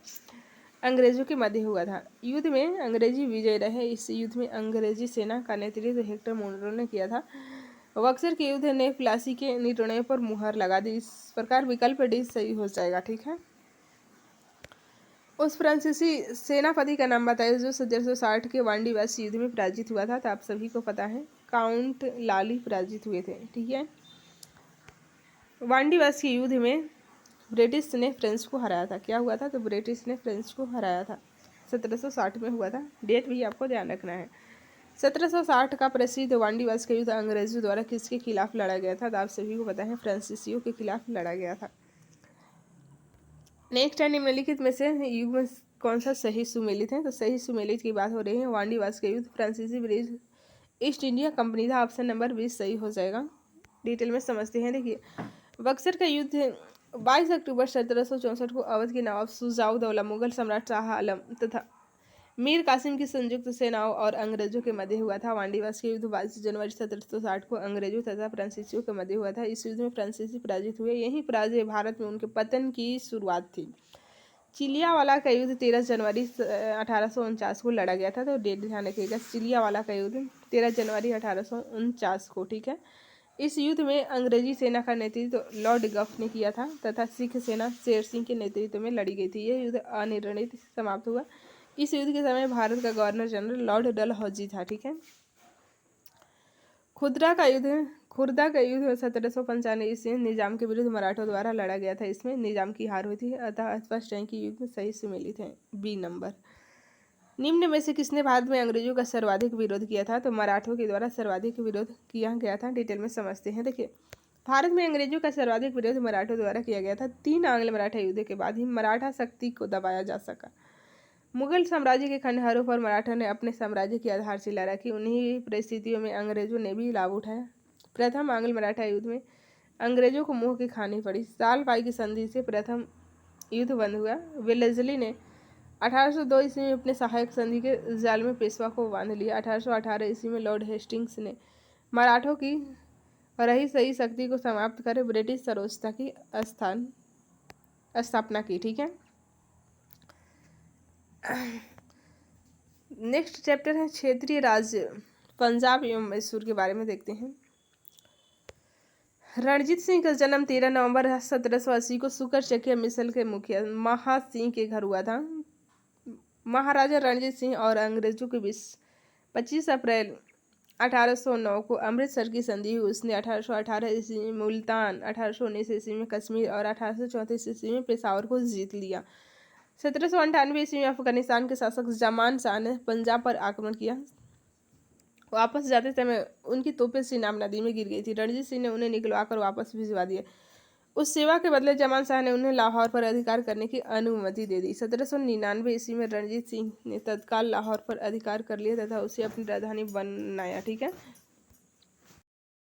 अंग्रेजों के मध्य हुआ था। युद्ध में अंग्रेजी विजय रहे। इस युद्ध में अंग्रेजी सेना का नेतृत्व हेक्टर मुनरो ने किया था। बक्सर के युद्ध ने प्लासी के निर्णय पर मुहर लगा दी। इस प्रकार विकल्प डी सही हो जाएगा। ठीक है। उस फ्रांसीसी सेनापति का नाम बताइए जो 1760 के वांडीवास युद्ध में पराजित हुआ था। तो आप सभी को पता है काउंट लाली पराजित हुए थे। ठीक है, वांडीवास के युद्ध में ब्रिटिश ने फ्रेंच को हराया था। क्या हुआ था? तो ब्रिटिश ने फ्रेंच को हराया था। 1760 में हुआ था। डेट भी आपको ध्यान रखना है। 1760 का प्रसिद्ध वांडीवास का युद्ध अंग्रेजों द्वारा किसके खिलाफ लड़ा गया था? तो आप सभी को पता है फ्रांसीसियों के खिलाफ लड़ा गया था। नेक्स्ट है निम्नलिखित में से युग में कौन सा सही सुमेलित है? तो सही सुमेलित की बात हो रही है। वांडीवास का युद्ध फ्रांसीसी ब्रिटिश ईस्ट इंडिया कंपनी था। ऑप्शन नंबर 20 सही हो जाएगा। डिटेल में समझते हैं। देखिए, बक्सर का युद्ध 22 अक्टूबर 1764 को अवध के नवाब शुजाउद्दौला, मुगल सम्राट शाह आलम तथा मीर कासिम की संयुक्त सेनाओं और अंग्रेजों के मध्य हुआ था। वांडीवास के युद्ध 22 जनवरी 1760 को अंग्रेजों तथा फ्रांसीसियों के मध्य हुआ था। इस युद्ध में फ्रांसीसी पराजित हुए। यही पराजय भारत में उनके पतन की शुरुआत थी। चिलियावाला का युद्ध 13 जनवरी 1849 को लड़ा गया था। तो डेट ध्यान रखिएगा, चिलियावाला का युद्ध 13 जनवरी 1849 को। ठीक है, इस युद्ध में अंग्रेजी सेना का नेतृत्व लॉर्ड गफ ने किया था तथा सिख सेना शेर सिंह के नेतृत्व में लड़ी गई थी। यह युद्ध अनिर्णित समाप्त हुआ। इस युद्ध के समय भारत का गवर्नर जनरल लॉर्ड डलहौजी था। ठीक है, खुर्दा का युद्ध 1795 ईस्वी में निजाम के विरुद्ध मराठों द्वारा लड़ा गया था। इसमें निजाम की हार हुई थी। अतः स्पष्ट है कि युद्ध में सही सुमेलित है बी नंबर। निम्न में से किसने भारत में अंग्रेजों का सर्वाधिक विरोध किया था? तो मराठों के द्वारा सर्वाधिक विरोध किया गया था। डिटेल में समझते हैं। देखिए, भारत में अंग्रेजों का सर्वाधिक विरोध मराठों द्वारा किया गया था। 3 आंग्ल मराठा युद्ध के बाद ही मराठा शक्ति को दबाया जा सका। मुगल साम्राज्य के खंडहरों पर मराठा ने अपने साम्राज्य की आधारशिला रखी। उन्हीं परिस्थितियों में अंग्रेजों ने भी लाभ उठाया। प्रथम आंग्ल मराठा युद्ध में अंग्रेजों को मुंह की खानी पड़ी। सालपाई की संधि से प्रथम युद्ध बंद हुआ। वेलेस्ली ने 1802 ईस्वी में अपने सहायक संधि के जाल में पेशवा को बांध लिया। 1818 ईस्वी में लॉर्ड हेस्टिंग्स ने मराठों की रही सही शक्ति को समाप्त कर ब्रिटिश सरोजता की स्थापना की। ठीक है, नेक्स्ट चैप्टर है क्षेत्रीय राज्य पंजाब एवं मैसूर के बारे में देखते हैं। रणजीत सिंह का जन्म 13 नवंबर 1780 को सुकरचकिया मिसल के मुखिया महासिंह के घर हुआ था। महाराजा रणजीत सिंह और अंग्रेजों के बीच 25 अप्रैल 1809 को अमृतसर की संधि हुई। उसने 1818 ईस्वी में मुल्तान, 1819 ईस्वी में कश्मीर और 1834 ईस्वी में पेशावर को जीत लिया। 1798 ईस्वी में अफगानिस्तान के शासक जमान शाह ने पंजाब पर आक्रमण किया। वापस जाते समय उनकी तोपें सिनाब नदी में गिर गई थी। रणजीत सिंह ने उन्हें निकलवाकर वापस भिजवा दिया। उस सेवा के बदले जमान शाह ने उन्हें लाहौर पर अधिकार करने की अनुमति दे दी। 1799 ईस्वी में रणजीत सिंह ने तत्काल लाहौर पर अधिकार कर लिया तथा उसे अपनी राजधानी बनाया। ठीक है,